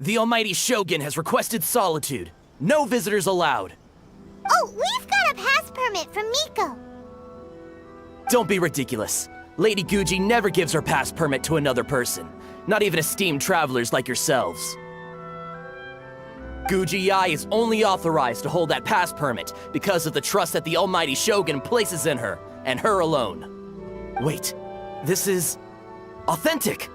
The Almighty Shogun has requested solitude. No visitors allowed. Oh, we've got a pass permit from Miko. Don't be ridiculous. Lady Guji never gives her pass permit to another person, not even esteemed travelers like yourselves. Guji-ai is only authorized to hold that pass permit because of the trust that the Almighty Shogun places in her, and her alone. Wait, this is authentic.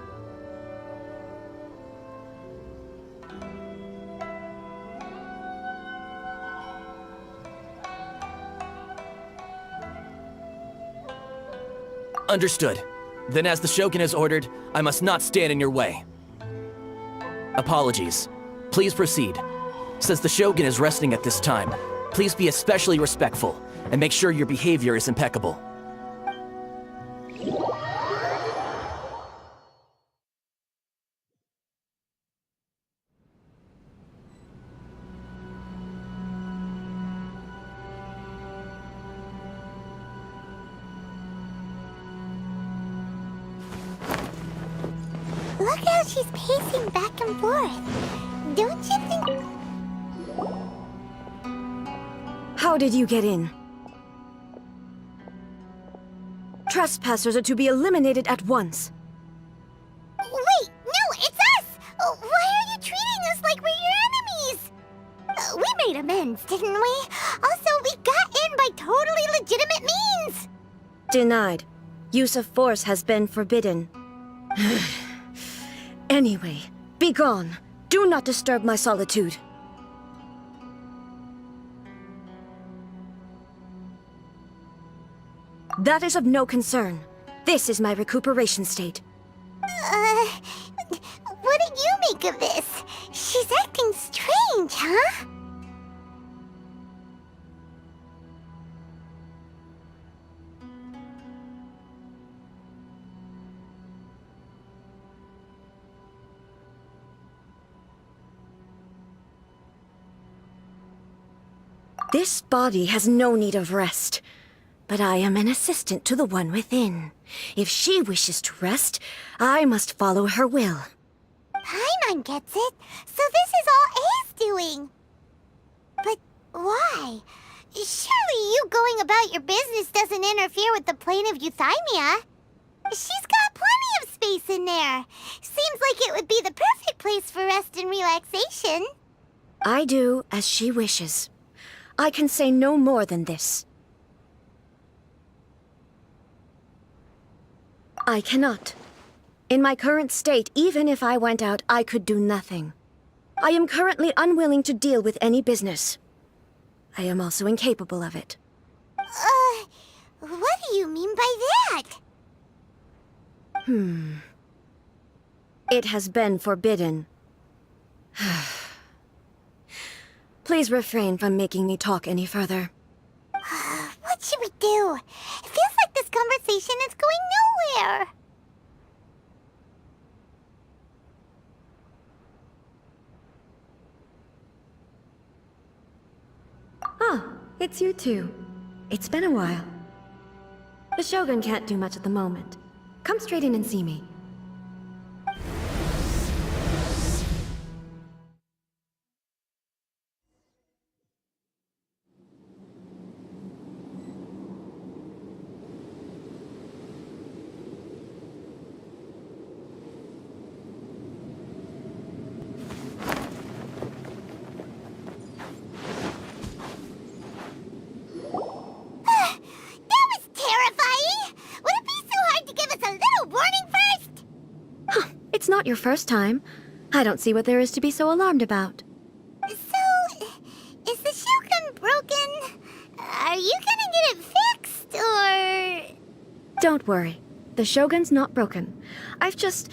Understood. Then as the Shogun has ordered, I must not stand in your way. Apologies. Please proceed. Since the Shogun is resting at this time, please be especially respectful, and make sure your behavior is impeccable. Look how she's pacing back and forth. Don't you think... How did you get in? Trespassers are to be eliminated at once. Wait, no, it's us! Why are you treating us like we're your enemies? We made amends, didn't we? Also, we got in by totally legitimate means! Denied. Use of force has been forbidden. Anyway, be gone. Do not disturb my solitude. That is of no concern. This is my recuperation state. What do you make of this? She's acting strange, huh? This body has no need of rest. But I am an assistant to the one within. If she wishes to rest, I must follow her will. Paimon gets it. So this is all A's doing. But why? Surely you going about your business doesn't interfere with the plane of euthymia. She's got plenty of space in there. Seems like it would be the perfect place for rest and relaxation. I do as she wishes. I can say no more than this. I cannot. In my current state, even if I went out, I could do nothing. I am currently unwilling to deal with any business. I am also incapable of it. What do you mean by that? It has been forbidden. Please refrain from making me talk any further. What should we do? It feels like this conversation is going nowhere. Ah, it's you two. It's been a while. The Shogun can't do much at the moment. Come straight in and see me. It's not your first time. I don't see what there is to be so alarmed about. So, is the Shogun broken? Don't worry. The Shogun's not broken. I've just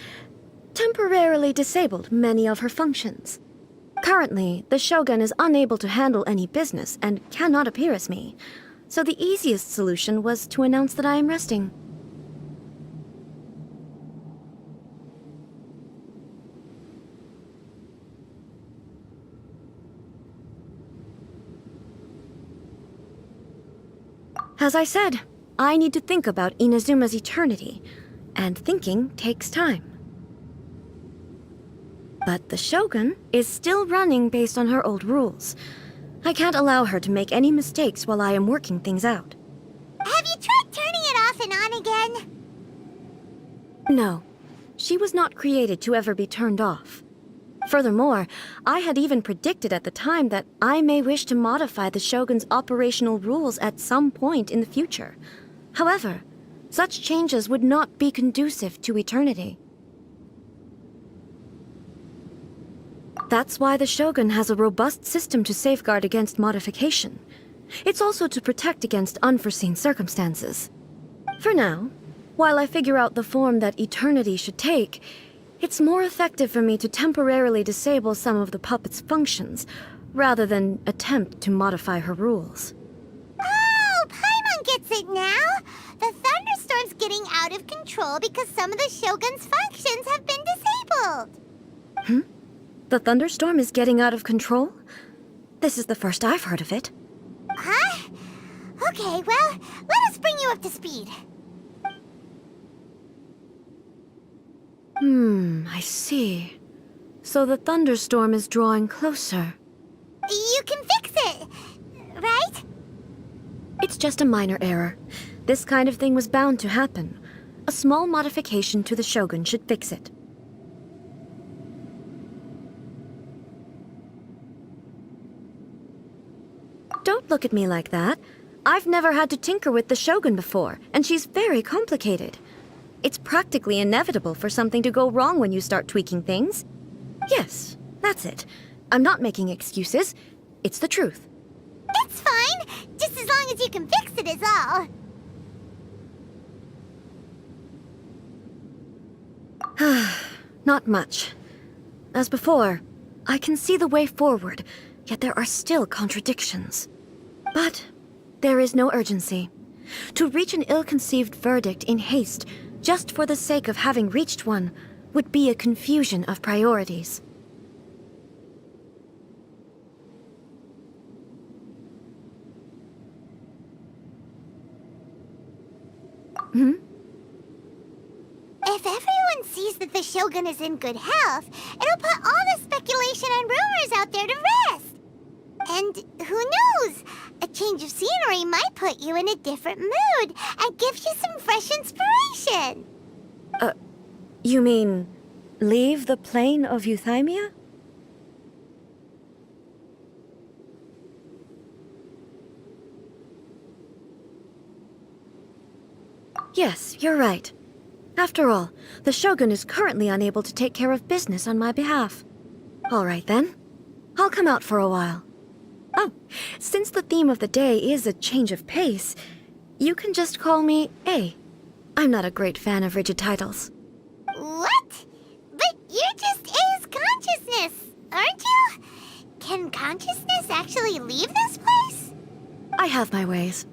temporarily disabled many of her functions. Currently, the Shogun is unable to handle any business and cannot appear as me. So the easiest solution was to announce that I am resting. As I said, I need to think about Inazuma's eternity, and thinking takes time. But the Shogun is still running based on her old rules. I can't allow her to make any mistakes while I am working things out. Have you tried turning it off and on again? No, she was not created to ever be turned off. Furthermore, I had even predicted at the time that I may wish to modify the Shogun's operational rules at some point in the future. However, such changes would not be conducive to eternity. That's why the Shogun has a robust system to safeguard against modification. It's also to protect against unforeseen circumstances. For now, while I figure out the form that eternity should take, it's more effective for me to temporarily disable some of the puppet's functions, rather than attempt to modify her rules. Oh, Paimon gets it now! The thunderstorm's getting out of control because some of the Shogun's functions have been disabled. The thunderstorm is getting out of control? This is the first I've heard of it. Huh? Okay, well, let us bring you up to speed. I see. So the thunderstorm is drawing closer. You can fix it, right? It's just a minor error. This kind of thing was bound to happen. A small modification to the Shogun should fix it. Don't look at me like that. I've never had to tinker with the Shogun before, and she's very complicated. It's practically inevitable for something to go wrong when you start tweaking things. Yes, that's it. I'm not making excuses. It's the truth. It's fine, just as long as you can fix it is all. Not much. As before, I can see the way forward, yet there are still contradictions. But there is no urgency. To reach an ill-conceived verdict in haste, just for the sake of having reached one, would be a confusion of priorities. If everyone sees that the Shogun is in good health, it'll put all the speculation and rumors out there to rest. And who knows? A change of scenery might put you in a different mood and give you some fresh inspiration. You mean, leave the plane of euthymia? Yes, you're right. After all, the Shogun is currently unable to take care of business on my behalf. All right then. I'll come out for a while. Oh, since the theme of the day is a change of pace, you can just call me A. I'm not a great fan of rigid titles. What? But you're just A's consciousness, aren't you? Can consciousness actually leave this place? I have my ways.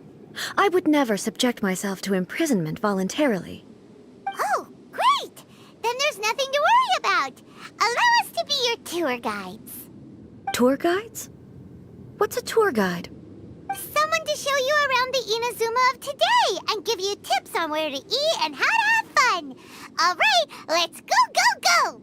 I would never subject myself to imprisonment voluntarily. Oh, great! Then there's nothing to worry about. Allow us to be your tour guides. Tour guides? What's a tour guide? Someone to show you around the Inazuma of today and give you tips on where to eat and how to have fun. All right, let's go, go, go!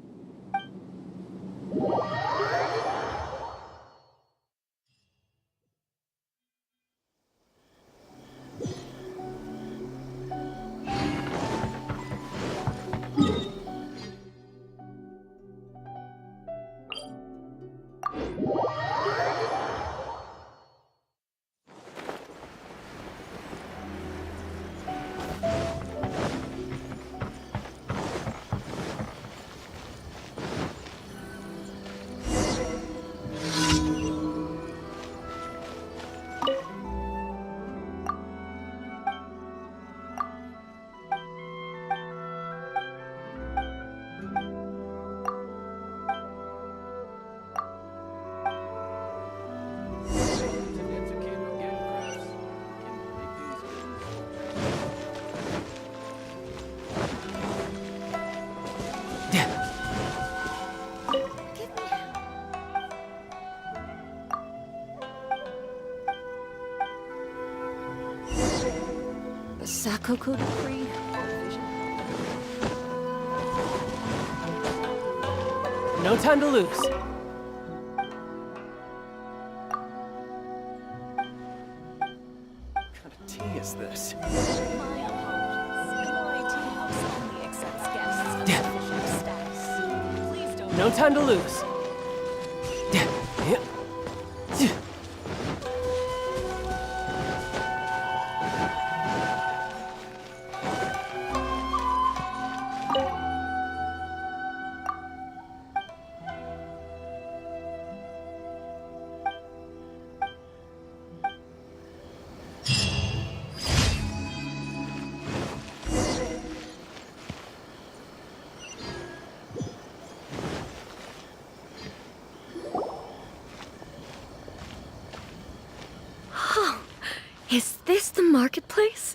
Koku decree. No time to lose. What kind of tea is this? No time to lose. Is this the marketplace?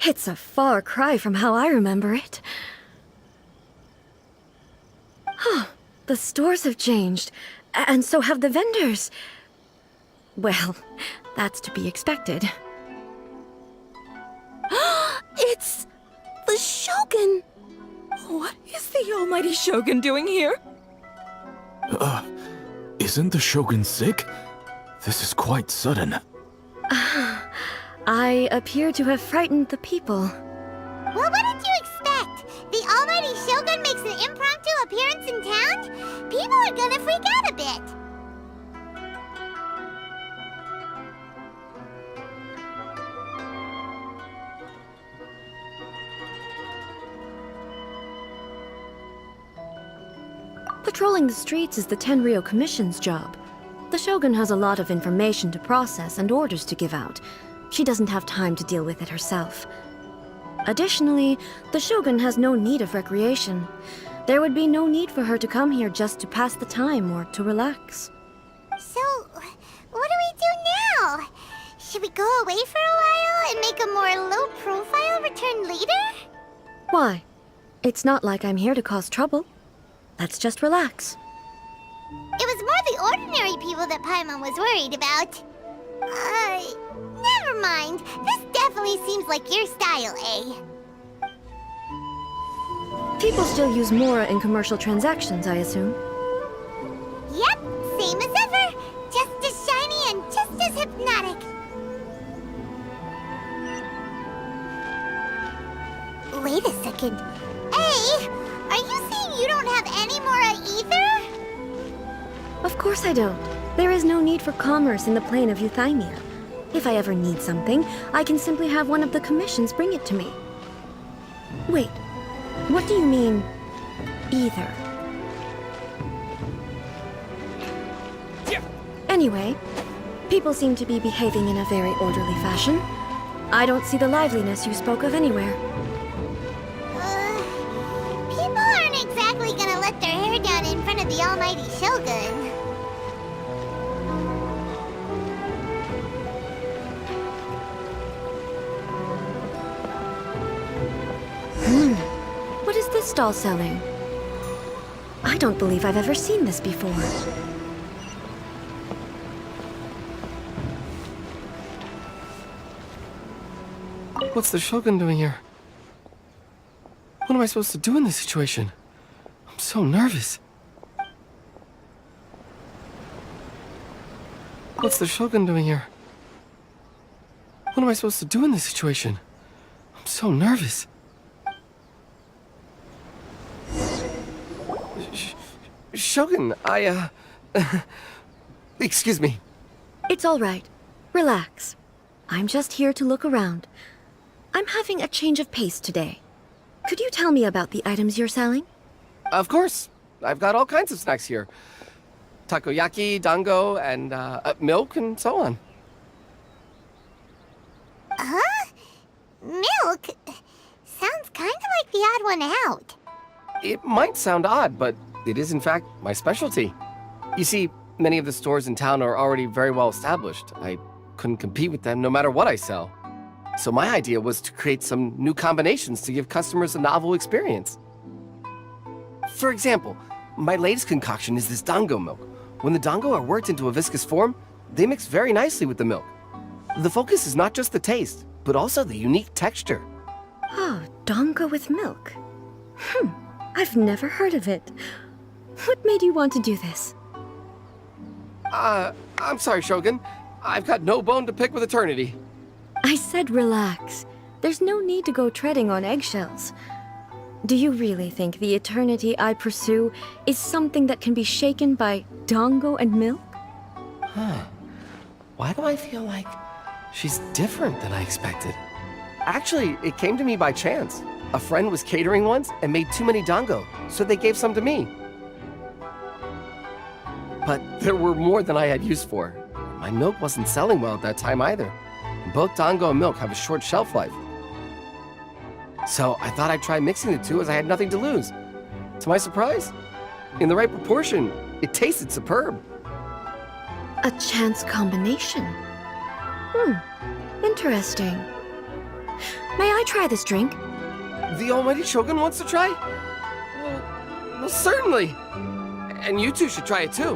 It's a far cry from how I remember it. Huh. The stores have changed, and so have the vendors. Well, that's to be expected. It's the Shogun! What is the almighty Shogun doing here? Isn't the Shogun sick? This is quite sudden. I appear to have frightened the people. Well, what did you expect? The almighty Shogun makes an impromptu appearance in town? People are gonna freak out a bit. Patrolling the streets is the Tenryou Commission's job. The Shogun has a lot of information to process and orders to give out. She doesn't have time to deal with it herself. Additionally, the Shogun has no need of recreation. There would be no need for her to come here just to pass the time or to relax. So, what do we do now? Should we go away for a while and make a more low-profile return later? Why? It's not like I'm here to cause trouble. Let's just relax. It was more the ordinary people that Paimon was worried about. Never mind. This definitely seems like your style, eh? People still use Mora in commercial transactions, I assume. Yep, same as ever. Just as shiny and just as hypnotic. Wait a second. Hey, are you saying you don't have any Mora either? Of course I don't. There is no need for commerce in the plane of Euthymia. If I ever need something, I can simply have one of the commissions bring it to me. Wait, what do you mean, either? Anyway, people seem to be behaving in a very orderly fashion. I don't see the liveliness you spoke of anywhere. People aren't exactly gonna let their hair down in front of the almighty Shogun. What is this stall selling? I don't believe I've ever seen this before. What's the Shogun doing here? What am I supposed to do in this situation? I'm so nervous. What's the Shogun doing here? What am I supposed to do in this situation? I'm so nervous. Shogun, excuse me. It's all right. Relax. I'm just here to look around. I'm having a change of pace today. Could you tell me about the items you're selling? Of course. I've got all kinds of snacks here. Takoyaki, dango, and milk, and so on. Huh? Milk? Sounds kind of like the odd one out. It might sound odd, but it is in fact my specialty. You see, many of the stores in town are already very well established. I couldn't compete with them no matter what I sell. So my idea was to create some new combinations to give customers a novel experience. For example, my latest concoction is this dango milk. When the dango are worked into a viscous form, they mix very nicely with the milk. The focus is not just the taste, but also the unique texture. Oh, dango with milk. I've never heard of it. What made you want to do this? I'm sorry, Shogun. I've got no bone to pick with eternity. I said relax. There's no need to go treading on eggshells. Do you really think the eternity I pursue is something that can be shaken by dango and milk? Why do I feel like she's different than I expected? Actually, it came to me by chance. A friend was catering once and made too many dango, so they gave some to me. But there were more than I had use for. My milk wasn't selling well at that time either. And both dango and milk have a short shelf life. So I thought I'd try mixing the two as I had nothing to lose. To my surprise, in the right proportion, it tasted superb. A chance combination. Interesting. May I try this drink? The almighty Shogun wants to try? Well, certainly. And you two should try it too.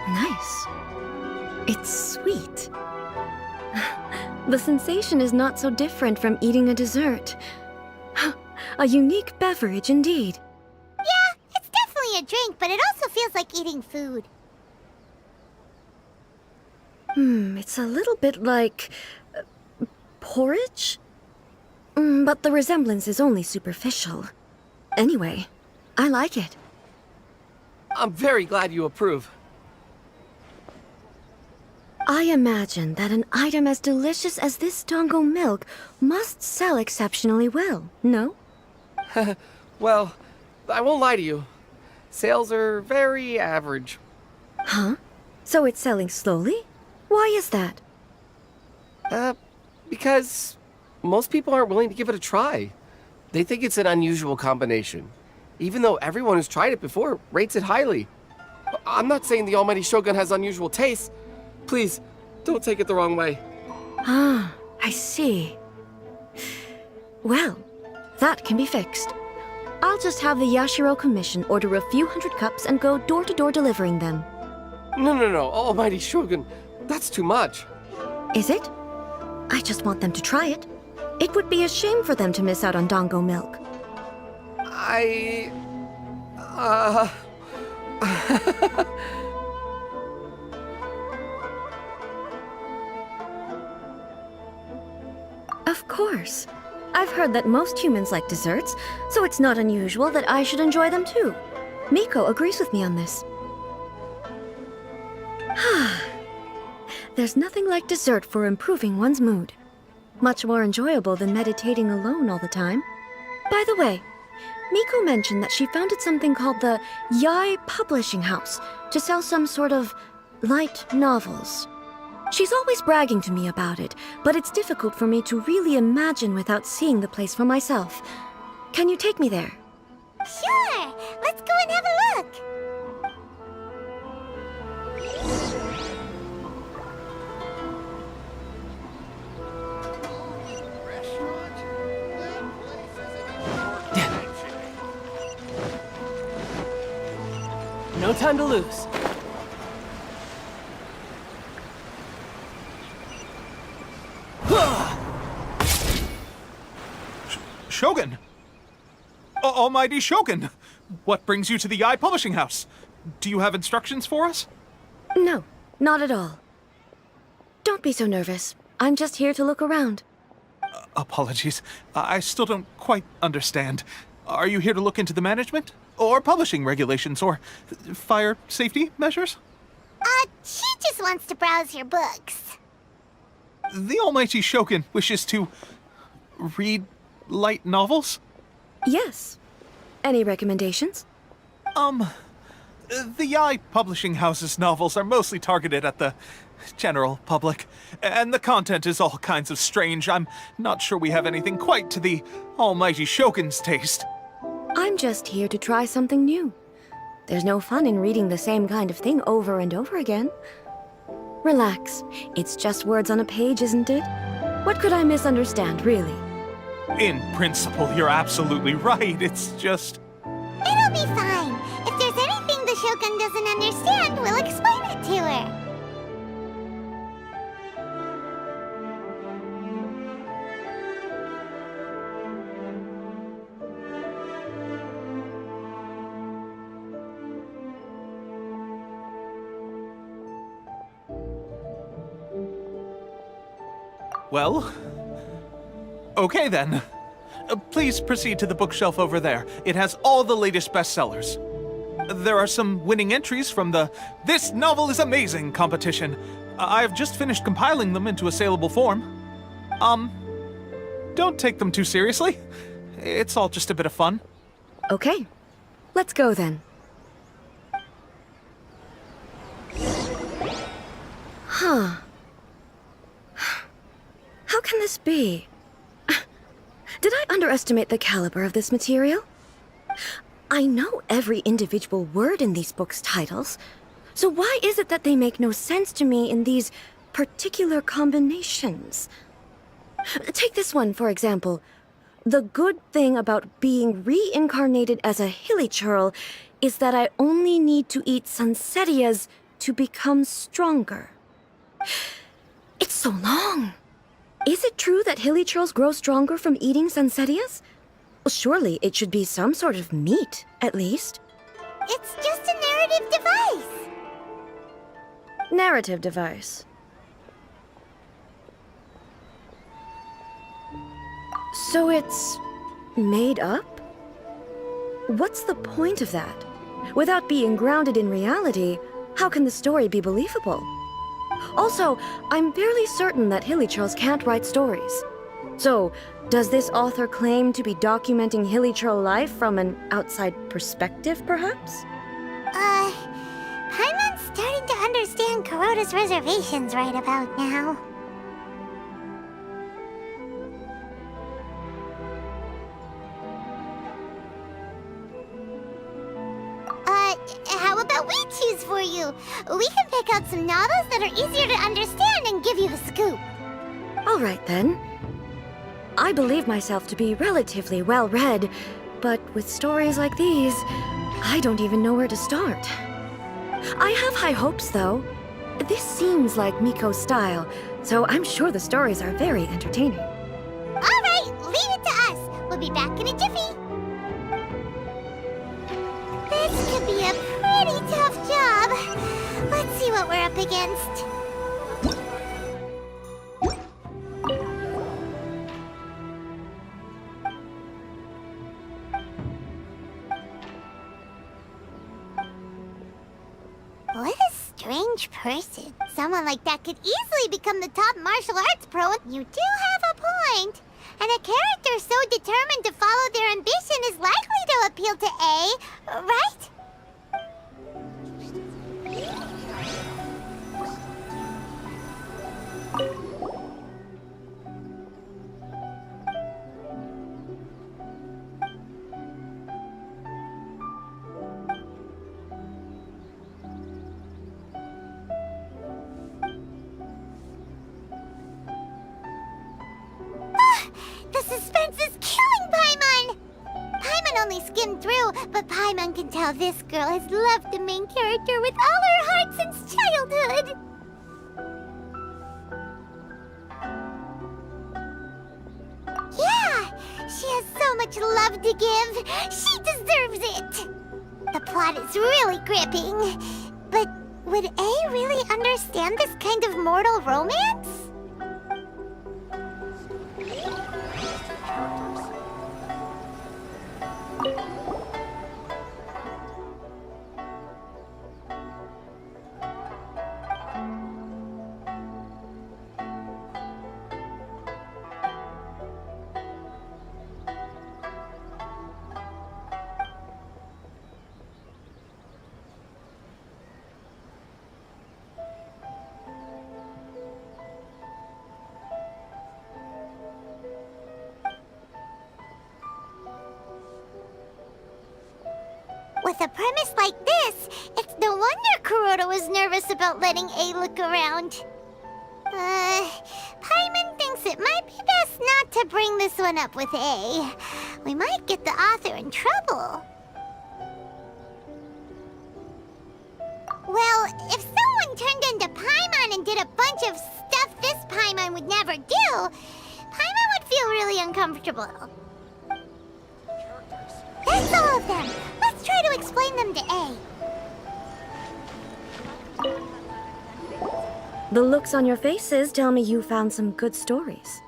Nice. It's sweet. The sensation is not so different from eating a dessert. A unique beverage indeed. Yeah, it's definitely a drink, but it also feels like eating food. It's a little bit like... porridge? But the resemblance is only superficial. Anyway, I like it. I'm very glad you approve. I imagine that an item as delicious as this dango milk must sell exceptionally well, no? Well, I won't lie to you. Sales are very average. Huh? So it's selling slowly? Why is that? Because most people aren't willing to give it a try. They think it's an unusual combination. Even though everyone who's tried it before rates it highly. I'm not saying the almighty Shogun has unusual tastes. Please, don't take it the wrong way. Ah, I see. Well, that can be fixed. I'll just have the Yashiro Commission order a few hundred cups and go door-to-door delivering them. No, almighty Shogun. That's too much. Is it? I just want them to try it. It would be a shame for them to miss out on dango milk. Of course. I've heard that most humans like desserts, so it's not unusual that I should enjoy them too. Miko agrees with me on this. There's nothing like dessert for improving one's mood. Much more enjoyable than meditating alone all the time. By the way, Miko mentioned that she founded something called the Yai Publishing House to sell some sort of light novels. She's always bragging to me about it, but it's difficult for me to really imagine without seeing the place for myself. Can you take me there? Sure! Let's go and have a look! No time to lose. Shogun! Almighty Shogun! What brings you to the Yai Publishing House? Do you have instructions for us? No, not at all. Don't be so nervous. I'm just here to look around. Apologies. I still don't quite understand. Are you here to look into the management? Or publishing regulations? Or fire safety measures? She just wants to browse your books. The Almighty Shogun wishes to... read light novels? Yes. Any recommendations? The Yai Publishing House's novels are mostly targeted at the general public, and the content is all kinds of strange. I'm not sure we have anything quite to the Almighty Shogun's taste. I'm just here to try something new. There's no fun in reading the same kind of thing over and over again. Relax. It's just words on a page, isn't it? What could I misunderstand, really? In principle, you're absolutely right. It's just... It'll be fine. If there's anything the Shogun doesn't understand, we'll explain it to her. Well, okay then. Please proceed to the bookshelf over there. It has all the latest bestsellers. There are some winning entries from the This Novel is Amazing competition. I've just finished compiling them into a saleable form. Don't take them too seriously. It's all just a bit of fun. Okay, let's go then. Huh. How can this be? Did I underestimate the caliber of this material? I know every individual word in these books' titles, so why is it that they make no sense to me in these particular combinations? Take this one, for example. The good thing about being reincarnated as a hilichurl is that I only need to eat sunsetias to become stronger. It's so long. Is it true that hilichurls grow stronger from eating sunsetias? Well, surely it should be some sort of meat, at least. It's just a narrative device. Narrative device. So it's made up? What's the point of that? Without being grounded in reality, how can the story be believable? Also, I'm fairly certain that hilichurls can't write stories. So, does this author claim to be documenting hilichurl life from an outside perspective, perhaps? Paimon's starting to understand Kuroda's reservations right about now. How about we choose for you? We can pick out some novels that are easier to understand and give you the scoop. All right, then. I believe myself to be relatively well-read, but with stories like these, I don't even know where to start. I have high hopes, though. This seems like Miko's style, so I'm sure the stories are very entertaining. All right, leave it to us. We'll be back in a jiffy. This could be a pretty tough job. Let's see what we're up against. What a strange person. Someone like that could easily become the top martial arts pro. You do have a point. And a character so determined to follow their ambition is likely to appeal to A, right? The suspense is killing Paimon! Paimon only skimmed through, but Paimon can tell this girl has loved the main character with all her heart since childhood. Yeah, she has so much love to give. She deserves it. The plot is really gripping. But would A really understand this kind of mortal romance? With a premise like this, it's no wonder Kuroda was nervous about letting A look around. Paimon thinks it might be best not to bring this one up with A. We might get the author in trouble. Well, if someone someone turned into Paimon and did a bunch of stuff this Paimon would never do, Paimon would feel really uncomfortable. That's all of them. Let's try to explain them to A. The looks on your faces tell me you found some good stories.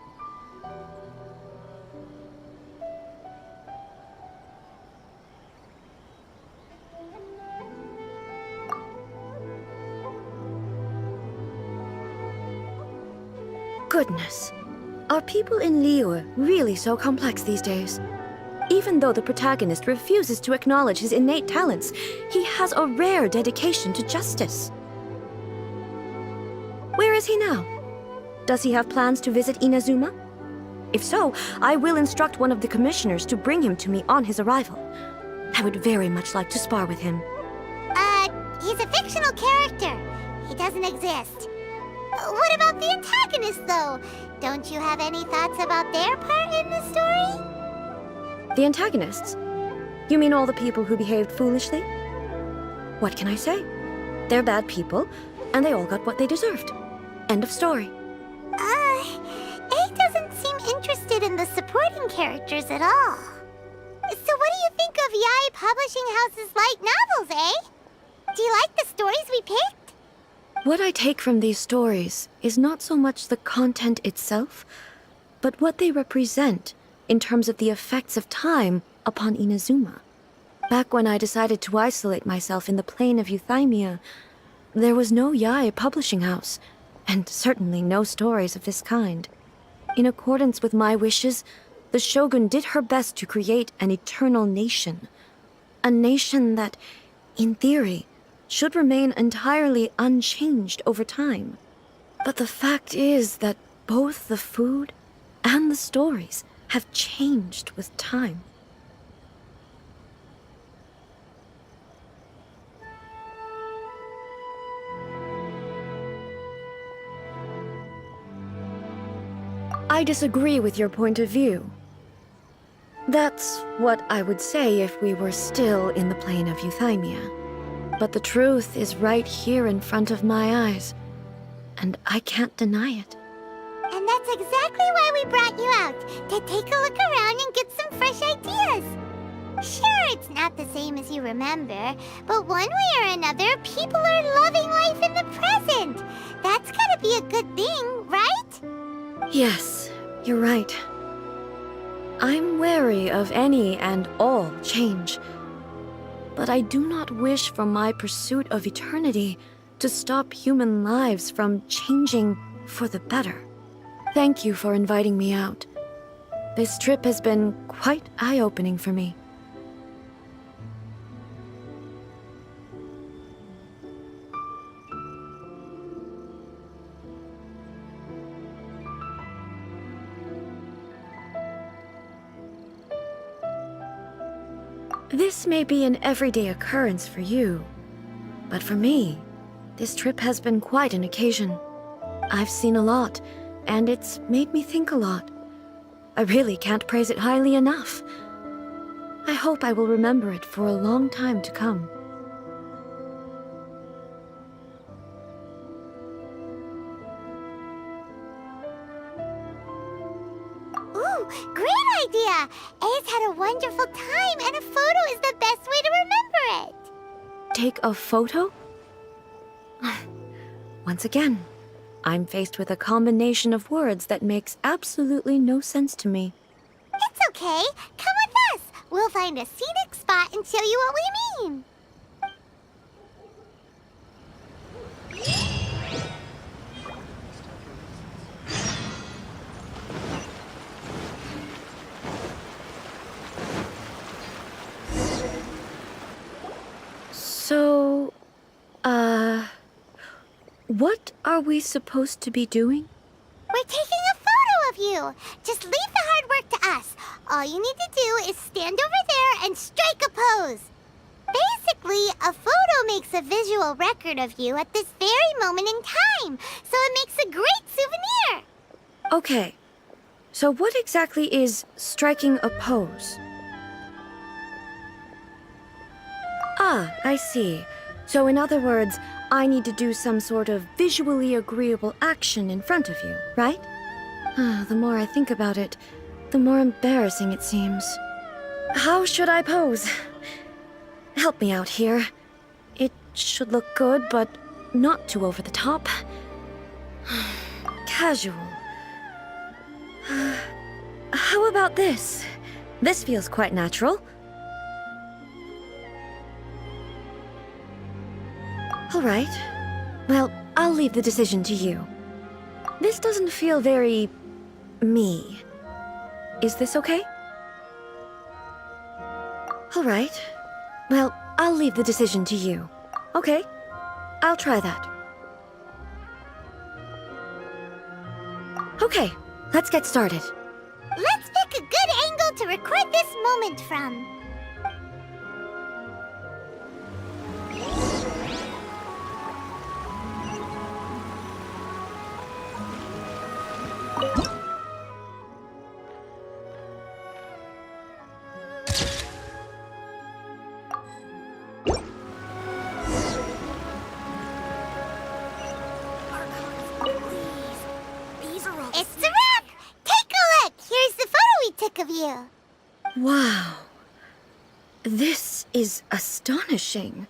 Goodness. Are people in Liyue really so complex these days? Even though the protagonist refuses to acknowledge his innate talents, he has a rare dedication to justice. Where is he now? Does he have plans to visit Inazuma? If so, I will instruct one of the commissioners to bring him to me on his arrival. I would very much like to spar with him. He's a fictional character. He doesn't exist. What about the antagonist, though? Don't you have any thoughts about their part in the story? The antagonists? You mean all the people who behaved foolishly? What can I say? They're bad people, and they all got what they deserved. End of story. A doesn't seem interested in the supporting characters at all. So what do you think of Yae Publishing House's light novels, eh? Do you like the stories we picked? What I take from these stories is not so much the content itself, but what they represent in terms of the effects of time upon Inazuma. Back when I decided to isolate myself in the plain of Euthymia, there was no Yae Publishing House, and certainly no stories of this kind. In accordance with my wishes, the Shogun did her best to create an eternal nation. A nation that, in theory, should remain entirely unchanged over time. But the fact is that both the food and the stories have changed with time. I disagree with your point of view. That's what I would say if we were still in the plane of Euthymia. But the truth is right here in front of my eyes, and I can't deny it. And that's exactly why we brought you out, to take a look around and get some fresh ideas. Sure, it's not the same as you remember, but one way or another, people are loving life in the present. That's gotta be a good thing, right? Yes, you're right. I'm wary of any and all change. But I do not wish for my pursuit of eternity to stop human lives from changing for the better. Thank you for inviting me out. This trip has been quite eye-opening for me. This may be an everyday occurrence for you, but for me, this trip has been quite an occasion. I've seen a lot, and it's made me think a lot. I really can't praise it highly enough. I hope I will remember it for a long time to come. Ooh, great idea! A's had a wonderful time, and a photo is the best way to remember it. Take a photo? Once again, I'm faced with a combination of words that makes absolutely no sense to me. It's okay. Come with us. We'll find a scenic spot and show you what we mean. So, what are we supposed to be doing? We're taking a photo of you. Just leave the hard work to us. All you need to do is stand over there and strike a pose. Basically, a photo makes a visual record of you at this very moment in time, so it makes a great souvenir. Okay, so what exactly is striking a pose? Ah, I see. So in other words, I need to do some sort of visually agreeable action in front of you, right? The more I think about it, the more embarrassing it seems. How should I pose? Help me out here. It should look good, but not too over the top. Casual. How about this? This feels quite natural. All right. Well, I'll leave the decision to you. This doesn't feel very... me. Is this okay? All right. Well, I'll leave the decision to you. Okay. I'll try that. Okay, let's get started. Let's pick a good angle to record this moment from. It's a wrap! Take a look! Here's the photo we took of you. Wow. This is astonishing.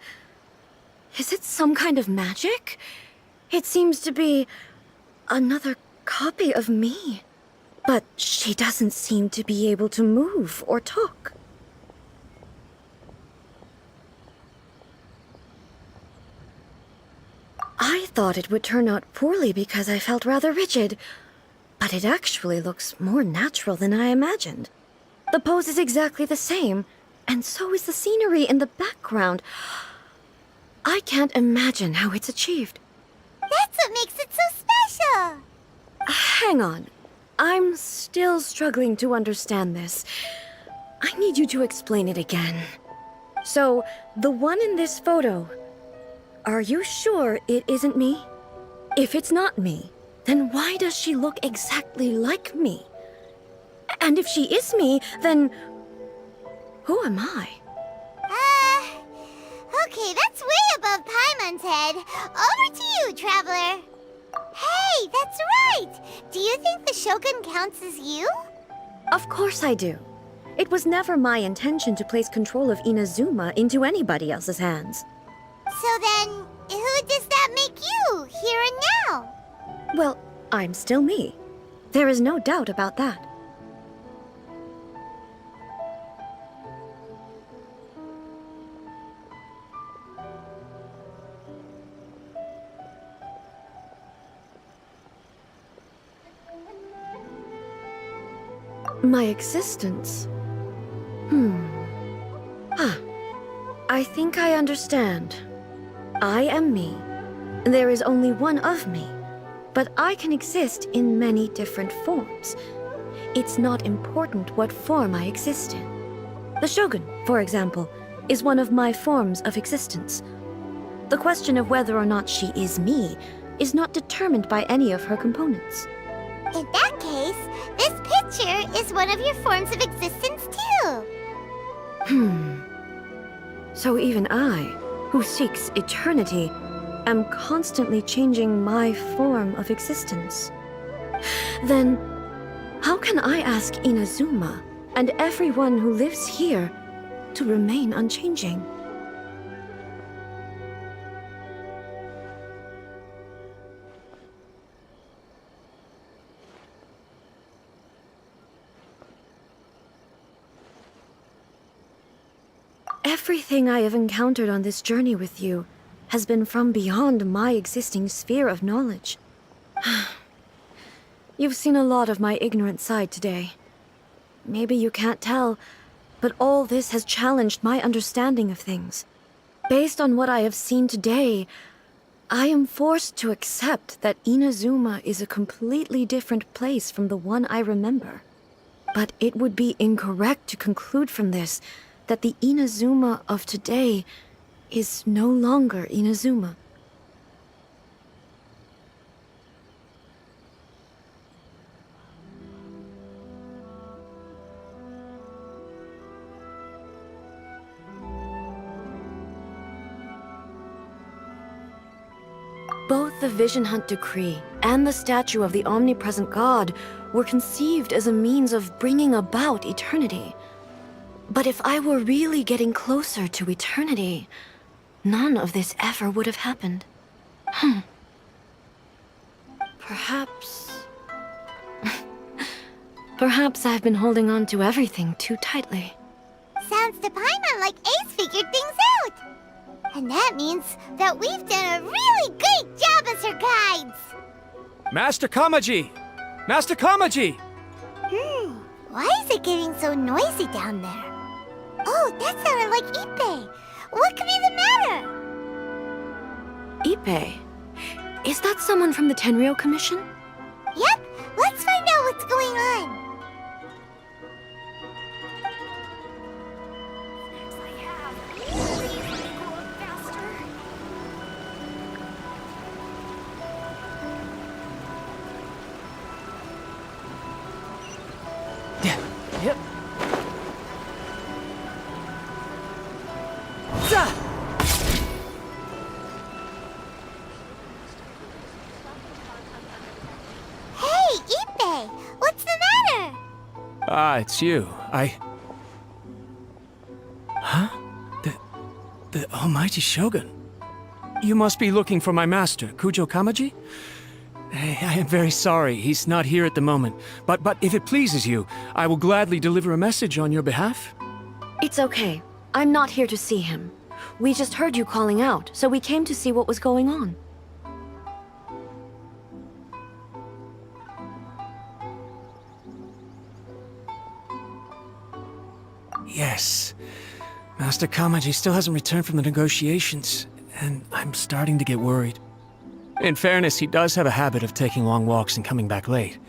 Is it some kind of magic? It seems to be another copy of me. But she doesn't seem to be able to move or talk. I thought it would turn out poorly because I felt rather rigid. But it actually looks more natural than I imagined. The pose is exactly the same, and so is the scenery in the background. I can't imagine how it's achieved. That's what makes it so special. Hang on. I'm still struggling to understand this. I need you to explain it again. So, the one in this photo, are you sure it isn't me? If it's not me, then why does she look exactly like me? And if she is me, then who am I? Okay, that's way above Paimon's head. Over to you, Traveler. Hey, that's right! Do you think the Shogun counts as you? Of course I do. It was never my intention to place control of Inazuma into anybody else's hands. So then, who does that make you, here and now? Well, I'm still me. There is no doubt about that. My existence? I think I understand. I am me. There is only one of me. But I can exist in many different forms. It's not important what form I exist in. The Shogun, for example, is one of my forms of existence. The question of whether or not she is me is not determined by any of her components. In that case, this picture is one of your forms of existence too. So even I, who seeks eternity, am constantly changing my form of existence. Then, how can I ask Inazuma and everyone who lives here to remain unchanging? Everything I have encountered on this journey with you has been from beyond my existing sphere of knowledge. You've seen a lot of my ignorant side today. Maybe you can't tell, but all this has challenged my understanding of things. Based on what I have seen today, I am forced to accept that Inazuma is a completely different place from the one I remember. But it would be incorrect to conclude from this that the Inazuma of today is no longer Inazuma. Both the Vision Hunt Decree and the statue of the omnipresent God were conceived as a means of bringing about eternity. But if I were really getting closer to eternity, none of this ever would have happened. Perhaps... Perhaps I've been holding on to everything too tightly. Sounds to Paimon like Ace figured things out. And that means that we've done a really great job as her guides. Master Kamaji! Master Kamaji! Why is it getting so noisy down there? Oh, that sounded like Ippei. What could be the matter? Ippei? Is that someone from the Tenryou Commission? Yep, let's find out what's going on. Yep. Hey, Ippei! What's the matter? Ah, it's you. Huh? The Almighty Shogun? You must be looking for my master, Kujo Kamaji? I am very sorry, he's not here at the moment. But if it pleases you, I will gladly deliver a message on your behalf. It's okay. I'm not here to see him. We just heard you calling out, so we came to see what was going on. Yes. Master Kamaji still hasn't returned from the negotiations, and I'm starting to get worried. In fairness, he does have a habit of taking long walks and coming back late.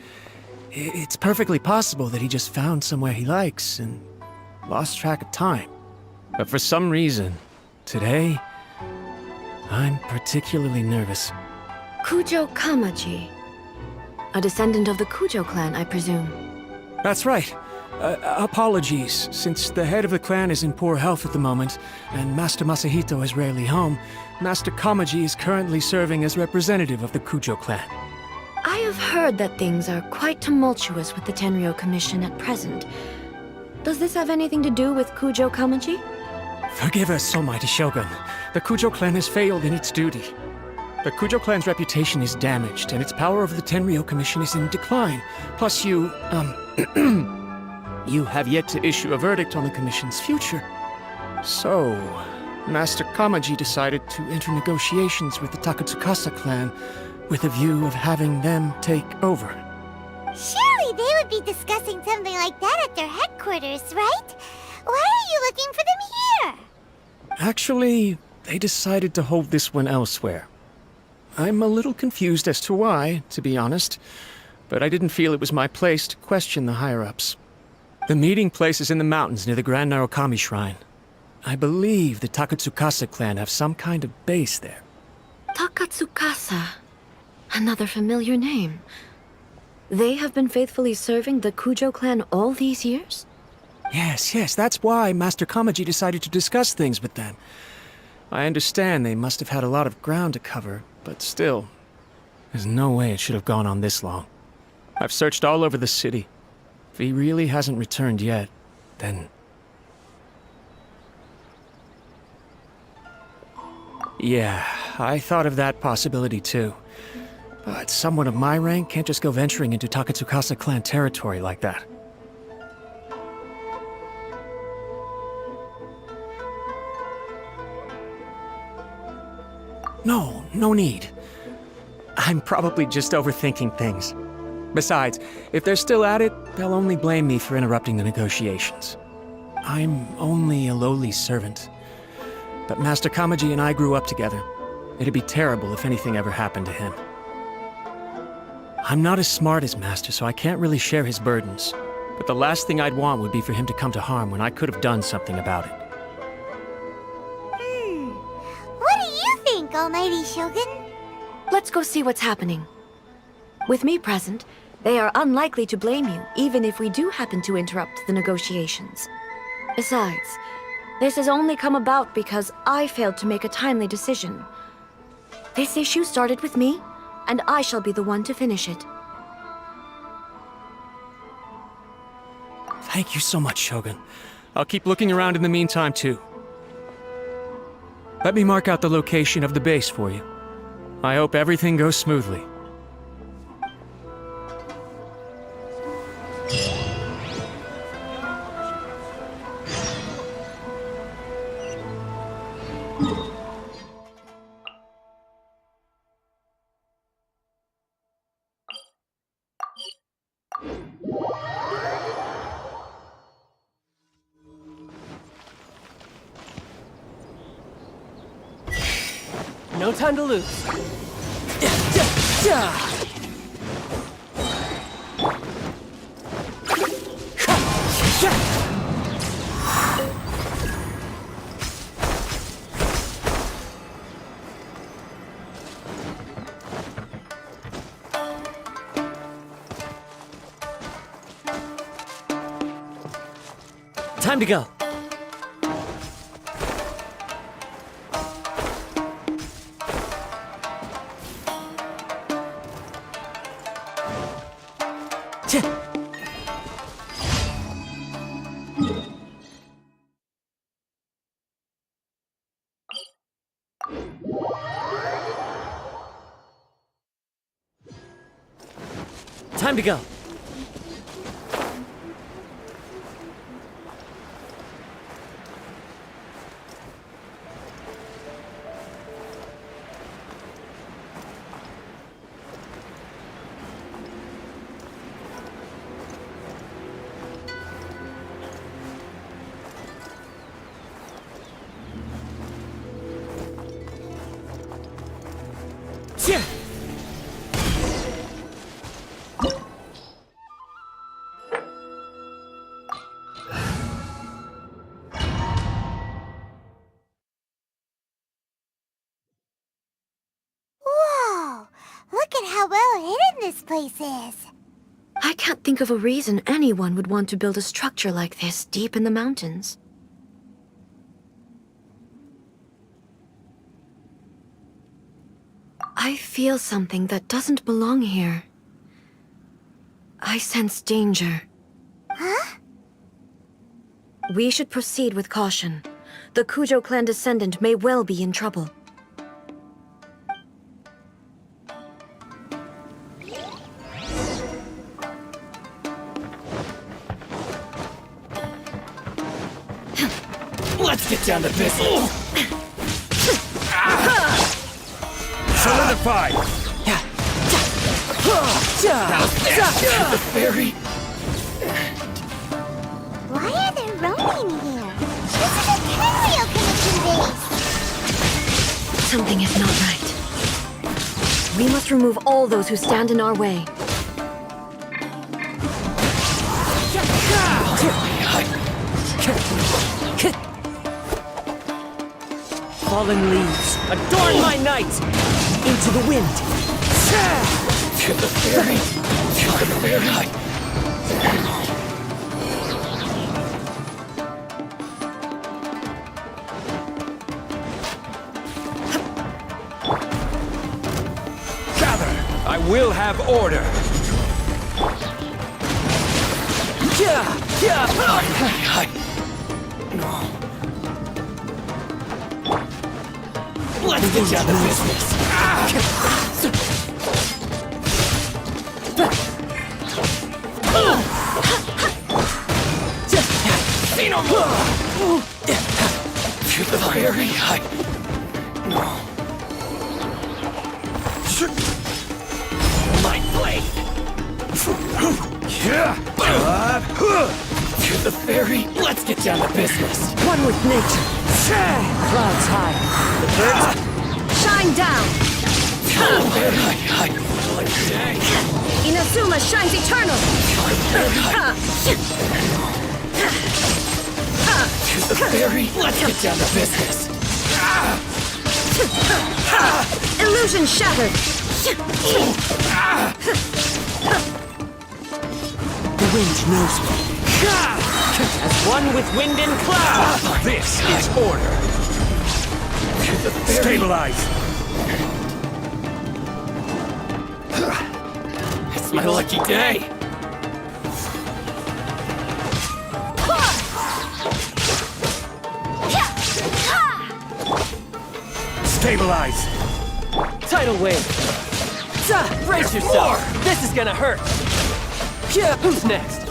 It's perfectly possible that he just found somewhere he likes and lost track of time. But for some reason, today, I'm particularly nervous. Kujo Kamaji. A descendant of the Kujo clan, I presume. That's right. Apologies, since the head of the clan is in poor health at the moment, and Master Masahito is rarely home, Master Kamaji is currently serving as representative of the Kujo clan. I have heard that things are quite tumultuous with the Tenryou Commission at present. Does this have anything to do with Kujo Kamaji? Forgive us, Almighty Shogun. The Kujo clan has failed in its duty. The Kujo clan's reputation is damaged, and its power over the Tenryou Commission is in decline. Plus you have yet to issue a verdict on the Commission's future. So, Master Kamaji decided to enter negotiations with the Takatsukasa clan with a view of having them take over. Surely they would be discussing something like that at their headquarters, right? Why are you looking for them here? Actually, they decided to hold this one elsewhere. I'm a little confused as to why, to be honest, but I didn't feel it was my place to question the higher-ups. The meeting place is in the mountains near the Grand Narukami Shrine. I believe the Takatsukasa clan have some kind of base there. Takatsukasa. Another familiar name. They have been faithfully serving the Kujo clan all these years? Yes, that's why Master Kamaji decided to discuss things with them. I understand they must have had a lot of ground to cover, but still, there's no way it should have gone on this long. I've searched all over the city. If he really hasn't returned yet, then... Yeah, I thought of that possibility too. But someone of my rank can't just go venturing into Takatsukasa clan territory like that. No need. I'm probably just overthinking things. Besides, if they're still at it, they'll only blame me for interrupting the negotiations. I'm only a lowly servant. But Master Kamaji and I grew up together. It'd be terrible if anything ever happened to him. I'm not as smart as Master, so I can't really share his burdens. But the last thing I'd want would be for him to come to harm when I could have done something about it. What do you think, Almighty Shogun? Let's go see what's happening. With me present, they are unlikely to blame you, even if we do happen to interrupt the negotiations. Besides, this has only come about because I failed to make a timely decision. This issue started with me, and I shall be the one to finish it. Thank you so much, Shogun. I'll keep looking around in the meantime, too. Let me mark out the location of the base for you. I hope everything goes smoothly. No time to lose. Time to go. Time to go. Whoa! Look at how well hidden this place is. I can't think of a reason anyone would want to build a structure like this deep in the mountains. I feel something that doesn't belong here. I sense danger. Huh? We should proceed with caution. The Kujo clan descendant may well be in trouble. Let's get down to business. Solidify! The fairy. Why are there Ronin here? This is a Tenryo Commission base! Something is not right. We must remove all those who stand in our way. Fallen leaves, adorn my night! Into the wind! To the fairy! To the fairy! Gather! I will have order! Let's get down to business! See no more! To the fairy! My blade! To the fairy! Let's get down to business! One with nature. Clouds high. The birds Shine down! like day. Inazuma shines eternal! To the fairy! Let's get down to business! Illusion shattered! The wind knows me. As one with wind and cloud! This is order! To the fairy! Stabilize! Today's my lucky day! Stabilize! Tidal wave! Brace yourself! This is gonna hurt! Yeah, who's next?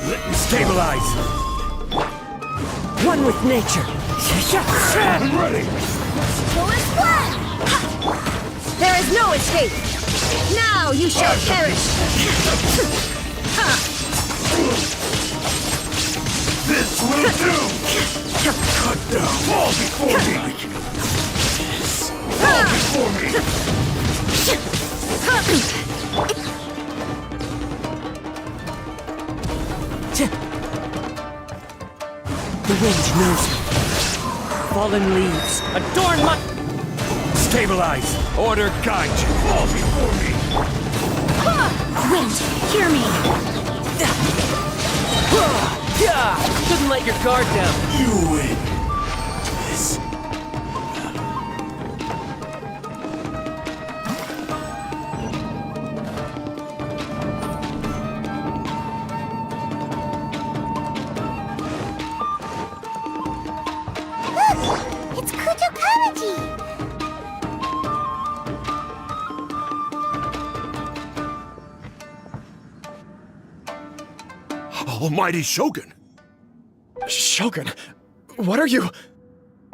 Let me stabilize! One with nature. I'm ready! There is no escape! Now you shall perish! This will do! Cut down! Fall before me! Fall before me! The wind knows me. Fallen leaves adorn my... Stabilize! Order guide you! Fall before me! Wind, hear me. Couldn't let your guard down. You win! This... It's Kujo-Kanaji! Almighty Shogun! Shogun, what are you...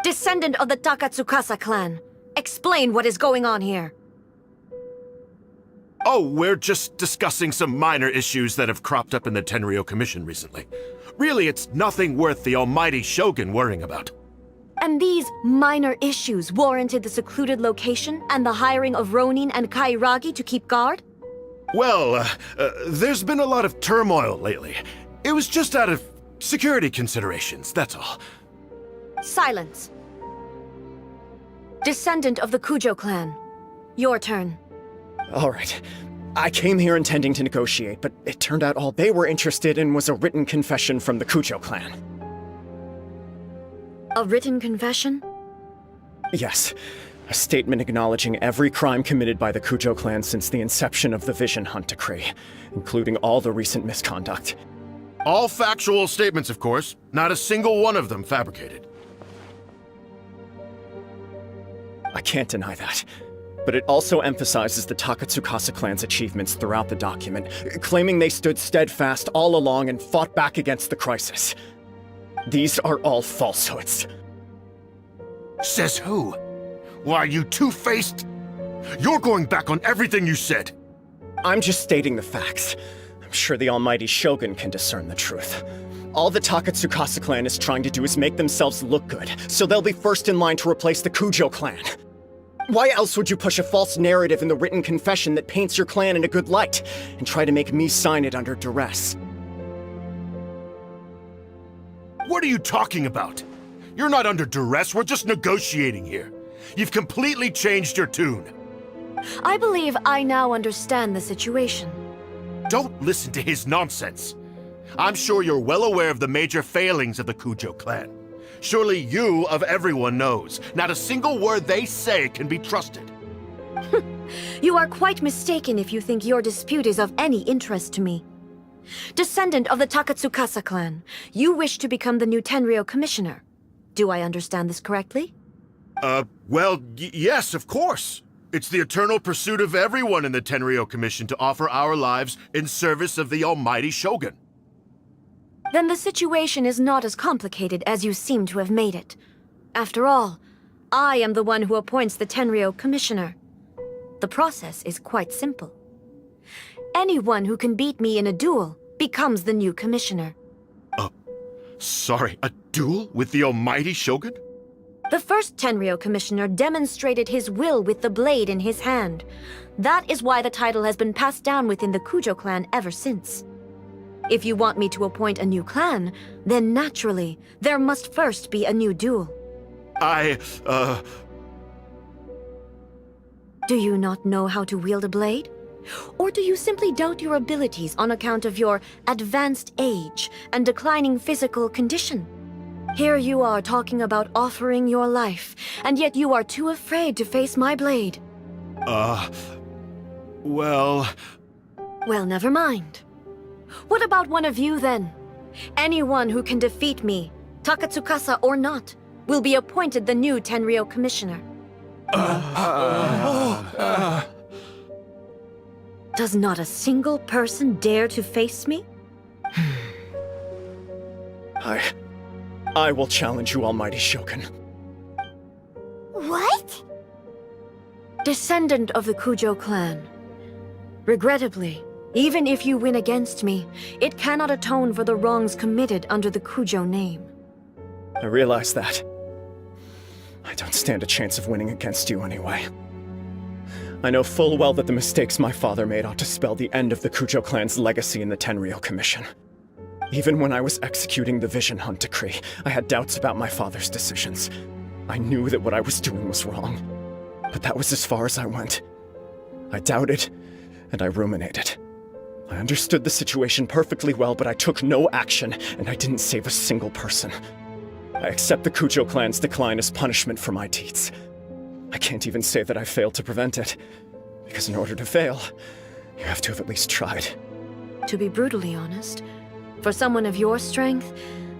Descendant of the Takatsukasa clan, explain what is going on here. Oh, we're just discussing some minor issues that have cropped up in the Tenryou Commission recently. Really, it's nothing worth the Almighty Shogun worrying about. And these minor issues warranted the secluded location and the hiring of Ronin and Kairagi to keep guard? Well, there's been a lot of turmoil lately. It was just out of security considerations, that's all. Silence. Descendant of the Kujo clan, your turn. All right. I came here intending to negotiate, but it turned out all they were interested in was a written confession from the Kujo clan. A written confession? Yes. A statement acknowledging every crime committed by the Kujo clan since the inception of the Vision Hunt Decree, including all the recent misconduct. All factual statements, of course. Not a single one of them fabricated. I can't deny that. But it also emphasizes the Takatsukasa clan's achievements throughout the document, claiming they stood steadfast all along and fought back against the crisis. These are all falsehoods. Says who? Why, are you two-faced? You're going back on everything you said. I'm just stating the facts. I'm sure the almighty Shogun can discern the truth. All the Takatsukasa clan is trying to do is make themselves look good, so they'll be first in line to replace the Kujo clan. Why else would you push a false narrative in the written confession that paints your clan in a good light, and try to make me sign it under duress? What are you talking about? You're not under duress, we're just negotiating here. You've completely changed your tune. I believe I now understand the situation. Don't listen to his nonsense. I'm sure you're well aware of the major failings of the Kujo clan. Surely you, of everyone, knows. Not a single word they say can be trusted. You are quite mistaken if you think your dispute is of any interest to me. Descendant of the Takatsukasa clan, you wish to become the new Tenryou commissioner. Do I understand this correctly? Well, yes, of course. It's the eternal pursuit of everyone in the Tenryou Commission to offer our lives in service of the almighty Shogun. Then the situation is not as complicated as you seem to have made it. After all, I am the one who appoints the Tenryou commissioner. The process is quite simple. Anyone who can beat me in a duel becomes the new commissioner. Sorry, a duel with the almighty Shogun? The first Tenryou commissioner demonstrated his will with the blade in his hand. That is why the title has been passed down within the Kujo clan ever since. If you want me to appoint a new clan, then naturally, there must first be a new duel. Do you not know how to wield a blade? Or do you simply doubt your abilities on account of your advanced age and declining physical condition? Here you are talking about offering your life, and yet you are too afraid to face my blade. Well... Well, never mind. What about one of you, then? Anyone who can defeat me, Takatsukasa or not, will be appointed the new Tenryou Commissioner. Does not a single person dare to face me? I will challenge you, Almighty Shogun. What? Descendant of the Kujo clan. Regrettably, even if you win against me, it cannot atone for the wrongs committed under the Kujo name. I realize that. I don't stand a chance of winning against you anyway. I know full well that the mistakes my father made ought to spell the end of the Kujo clan's legacy in the Tenryou Commission. Even when I was executing the Vision Hunt decree, I had doubts about my father's decisions. I knew that what I was doing was wrong, but that was as far as I went. I doubted, and I ruminated. I understood the situation perfectly well, but I took no action, and I didn't save a single person. I accept the Kujo clan's decline as punishment for my deeds. I can't even say that I failed to prevent it, because in order to fail, you have to have at least tried. To be brutally honest, for someone of your strength,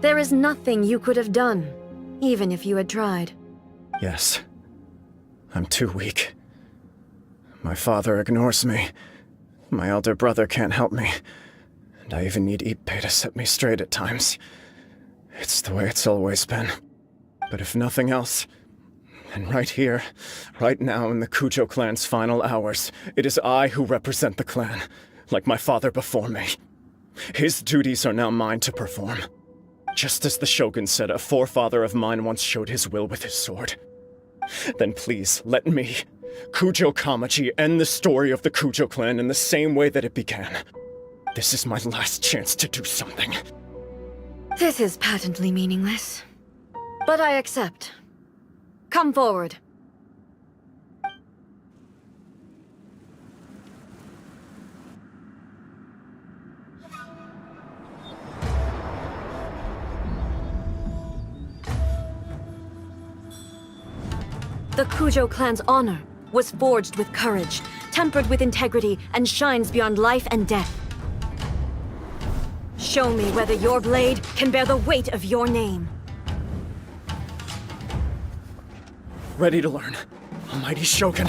there is nothing you could have done, even if you had tried. Yes. I'm too weak. My father ignores me. My elder brother can't help me. And I even need Ippei to set me straight at times. It's the way it's always been. But if nothing else, then right here, right now in the Kujo clan's final hours, it is I who represent the clan, like my father before me. His duties are now mine to perform. Just as the Shogun said a forefather of mine once showed his will with his sword. Then please, let me, Kujo Kamaji, end the story of the Kujo clan in the same way that it began. This is my last chance to do something. This is patently meaningless. But I accept. Come forward. The Kujo clan's honor was forged with courage, tempered with integrity, and shines beyond life and death. Show me whether your blade can bear the weight of your name. Ready to learn, Almighty Shogun.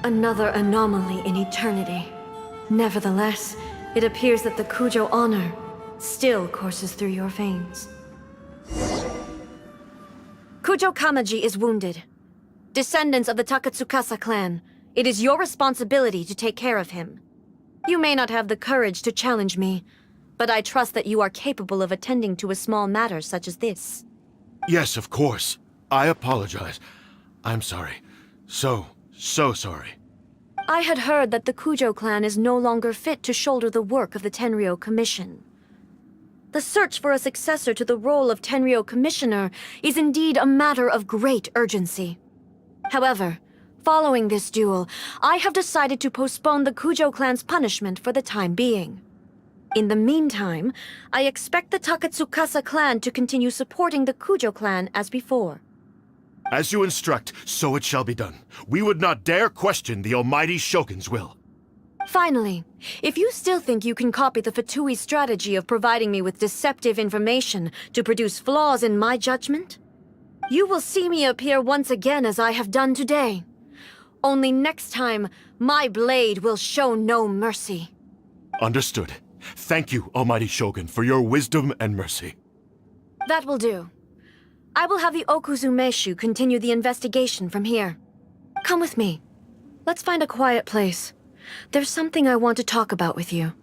Another anomaly in eternity. Nevertheless, it appears that the Kujo honor still courses through your veins. Kujo Kamaji is wounded. Descendants of the Takatsukasa clan, it is your responsibility to take care of him. You may not have the courage to challenge me, but I trust that you are capable of attending to a small matter such as this. Yes, of course. I apologize. I'm sorry. So sorry. I had heard that the Kujo clan is no longer fit to shoulder the work of the Tenryou Commission. The search for a successor to the role of Tenryou Commissioner is indeed a matter of great urgency. However, following this duel, I have decided to postpone the Kujo clan's punishment for the time being. In the meantime, I expect the Takatsukasa clan to continue supporting the Kujo clan as before. As you instruct, so it shall be done. We would not dare question the Almighty Shogun's will. Finally, if you still think you can copy the Fatui strategy of providing me with deceptive information to produce flaws in my judgment, you will see me appear once again as I have done today. Only next time, my blade will show no mercy. Understood. Thank you, Almighty Shogun, for your wisdom and mercy. That will do. I will have the Okuzumeshu continue the investigation from here. Come with me. Let's find a quiet place. There's something I want to talk about with you.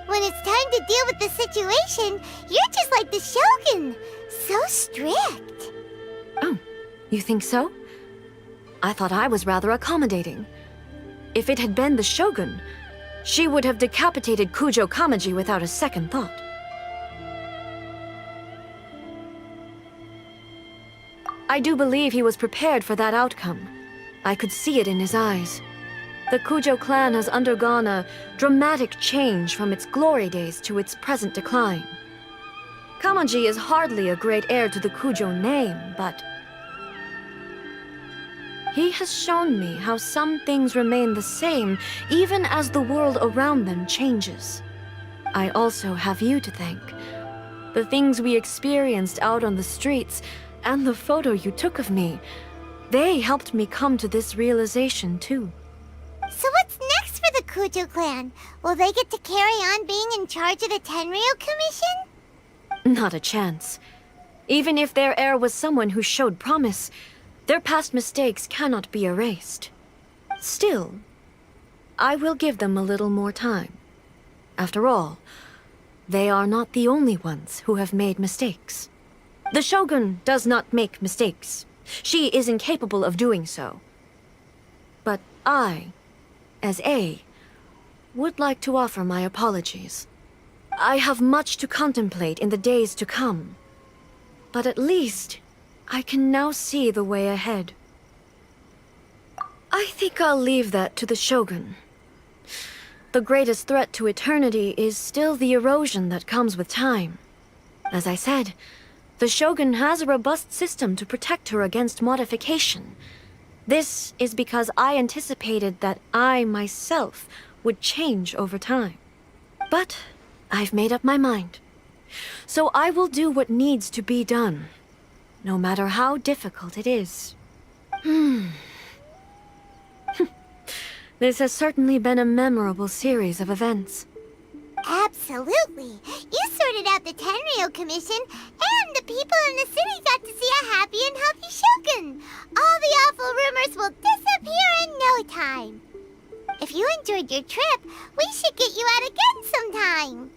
When it's time to deal with the situation, you're just like the Shogun. So strict. Oh, you think so? I thought I was rather accommodating. If it had been the Shogun, she would have decapitated Kujo Kamaji without a second thought. I do believe he was prepared for that outcome. I could see it in his eyes. The Kujo clan has undergone a dramatic change from its glory days to its present decline. Kamaji is hardly a great heir to the Kujo name, but he has shown me how some things remain the same even as the world around them changes. I also have you to thank. The things we experienced out on the streets and the photo you took of me, they helped me come to this realization too. So what's next for the Kujo clan? Will they get to carry on being in charge of the Tenryou Commission? Not a chance. Even if their heir was someone who showed promise, their past mistakes cannot be erased. Still, I will give them a little more time. After all, they are not the only ones who have made mistakes. The Shogun does not make mistakes. She is incapable of doing so. But I, as A, would like to offer my apologies. I have much to contemplate in the days to come, but at least I can now see the way ahead. I think I'll leave that to the Shogun. The greatest threat to eternity is still the erosion that comes with time. As I said, the Shogun has a robust system to protect her against modification. This is because I anticipated that I myself would change over time. But I've made up my mind. So I will do what needs to be done, no matter how difficult it is. This has certainly been a memorable series of events. Absolutely. You sorted out the Tenryou Commission, and the people in the city got to see a happy and healthy Shogun. All the awful rumors will disappear in no time. If you enjoyed your trip, we should get you out again sometime.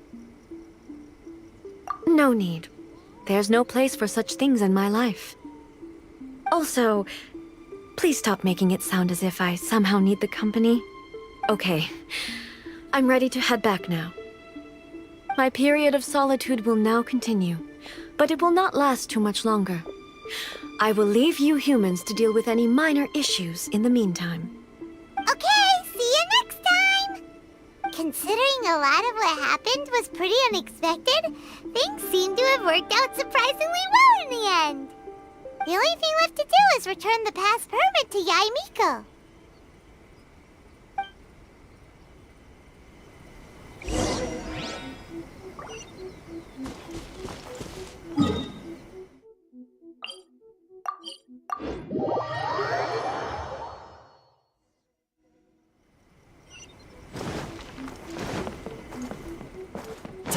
No need. There's no place for such things in my life. Also, please stop making it sound as if I somehow need the company. Okay, I'm ready to head back now. My period of solitude will now continue, but it will not last too much longer. I will leave you humans to deal with any minor issues in the meantime. Okay, see you next time! Considering a lot of what happened was pretty unexpected, things seem to have worked out surprisingly well in the end. The only thing left to do is return the past permit to Yaimiko.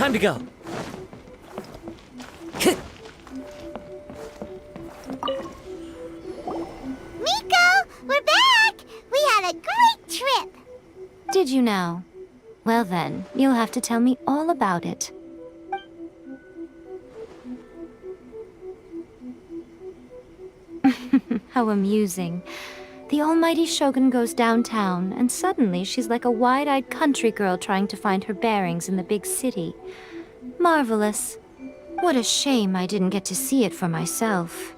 Time to go. Miko, we're back! We had a great trip! Did you now? Well then, you'll have to tell me all about it. How amusing. The almighty Shogun goes downtown, and suddenly she's like a wide-eyed country girl trying to find her bearings in the big city. Marvelous. What a shame I didn't get to see it for myself.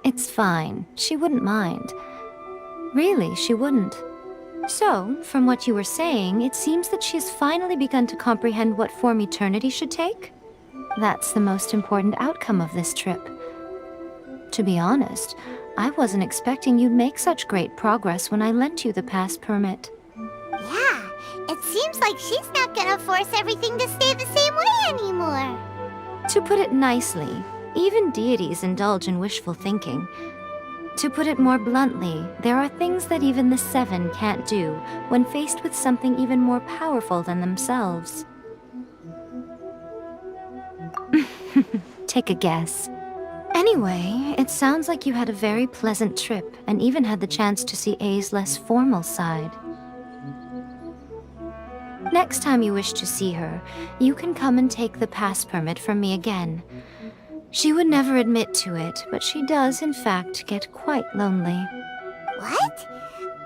It's fine. She wouldn't mind. Really, she wouldn't. So, from what you were saying, it seems that she has finally begun to comprehend what form eternity should take? That's the most important outcome of this trip. To be honest, I wasn't expecting you'd make such great progress when I lent you the pass permit. Yeah, it seems like she's not gonna force everything to stay the same way anymore. To put it nicely, even deities indulge in wishful thinking. To put it more bluntly, there are things that even the Seven can't do when faced with something even more powerful than themselves. Take a guess. Anyway, it sounds like you had a very pleasant trip and even had the chance to see A's less formal side. Next time you wish to see her, you can come and take the pass permit from me again. She would never admit to it, but she does, in fact, get quite lonely. What?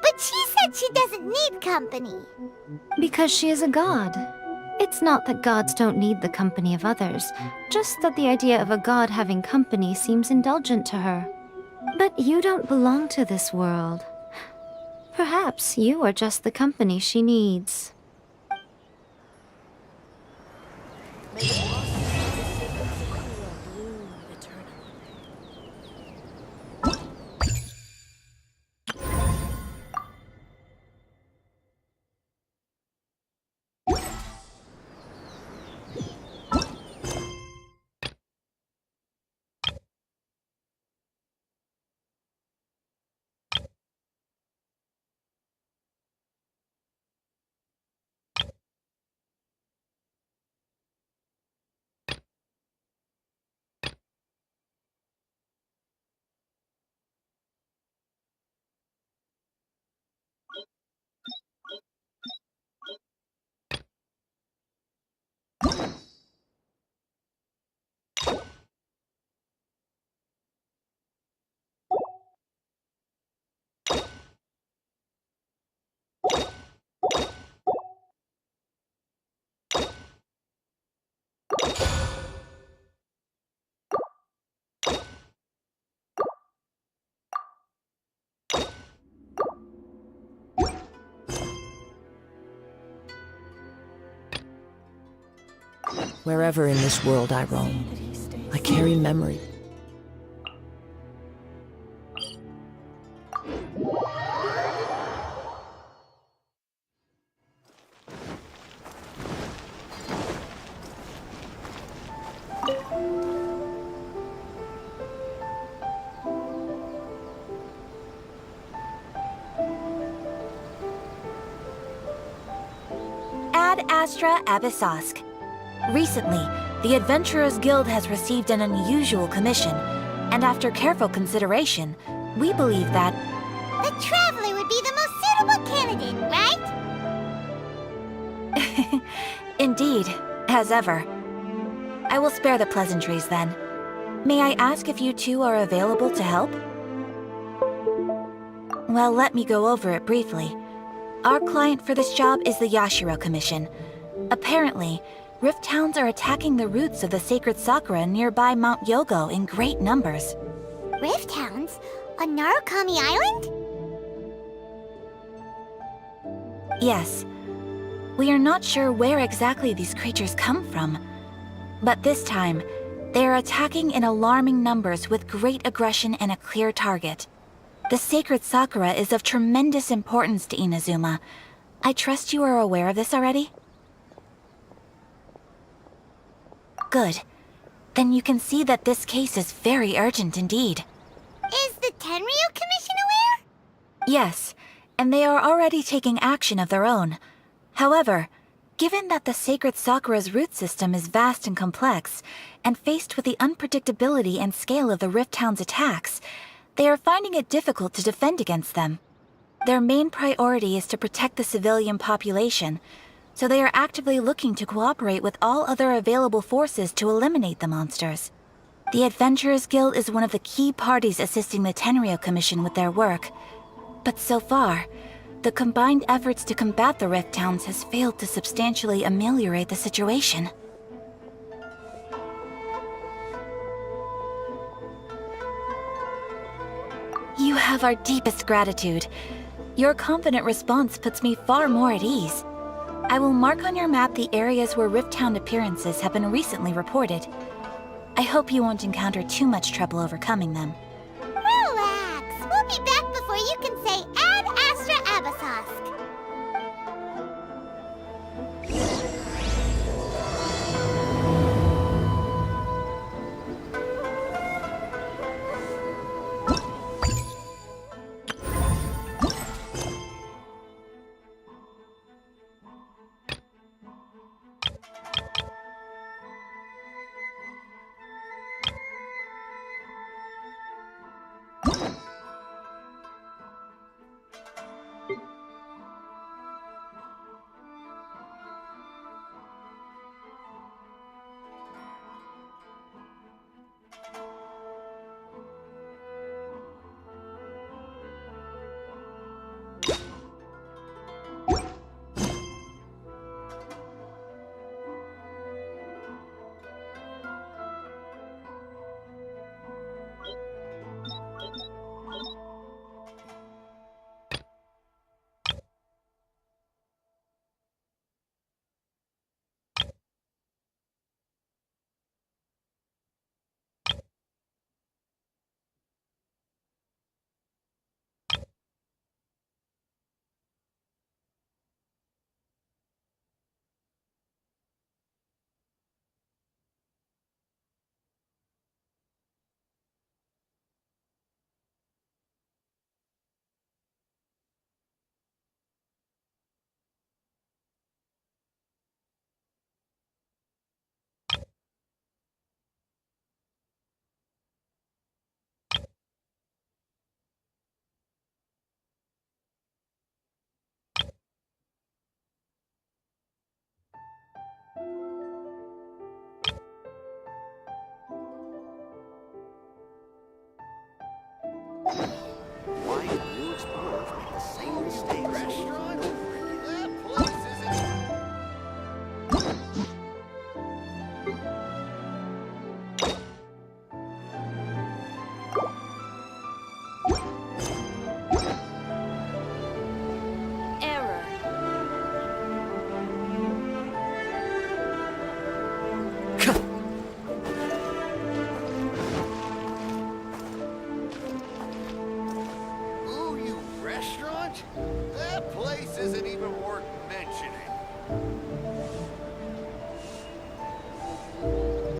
But she said she doesn't need company. Because she is a god. It's not that gods don't need the company of others, just that the idea of a god having company seems indulgent to her. But you don't belong to this world. Perhaps you are just the company she needs. Wherever in this world I roam, I carry memory. Ad Astra Abyssosk. Recently, the Adventurers Guild has received an unusual commission, and after careful consideration, we believe that the Traveler would be the most suitable candidate, right? Indeed, as ever. I will spare the pleasantries then. May I ask if you two are available to help? Well, let me go over it briefly. Our client for this job is the Yashiro Commission. Apparently, Rift Hounds are attacking the roots of the sacred Sakura nearby Mount Yogo in great numbers. Rift Hounds? On Narukami Island? Yes. We are not sure where exactly these creatures come from. But this time, they are attacking in alarming numbers with great aggression and a clear target. The sacred Sakura is of tremendous importance to Inazuma. I trust you are aware of this already? Good. Then you can see that this case is very urgent indeed. Is the Tenryu Commission aware? Yes, and they are already taking action of their own. However, given that the sacred Sakura's root system is vast and complex, and faced with the unpredictability and scale of the Rift Town's attacks, they are finding it difficult to defend against them. Their main priority is to protect the civilian population, so they are actively looking to cooperate with all other available forces to eliminate the monsters. The Adventurers Guild is one of the key parties assisting the Tenryou Commission with their work, but so far, the combined efforts to combat the Rift Towns has failed to substantially ameliorate the situation. You have our deepest gratitude. Your confident response puts me far more at ease. I will mark on your map the areas where Rift Town appearances have been recently reported. I hope you won't encounter too much trouble overcoming them. Relax. We'll be back before you can say Ad Astra Abasosk.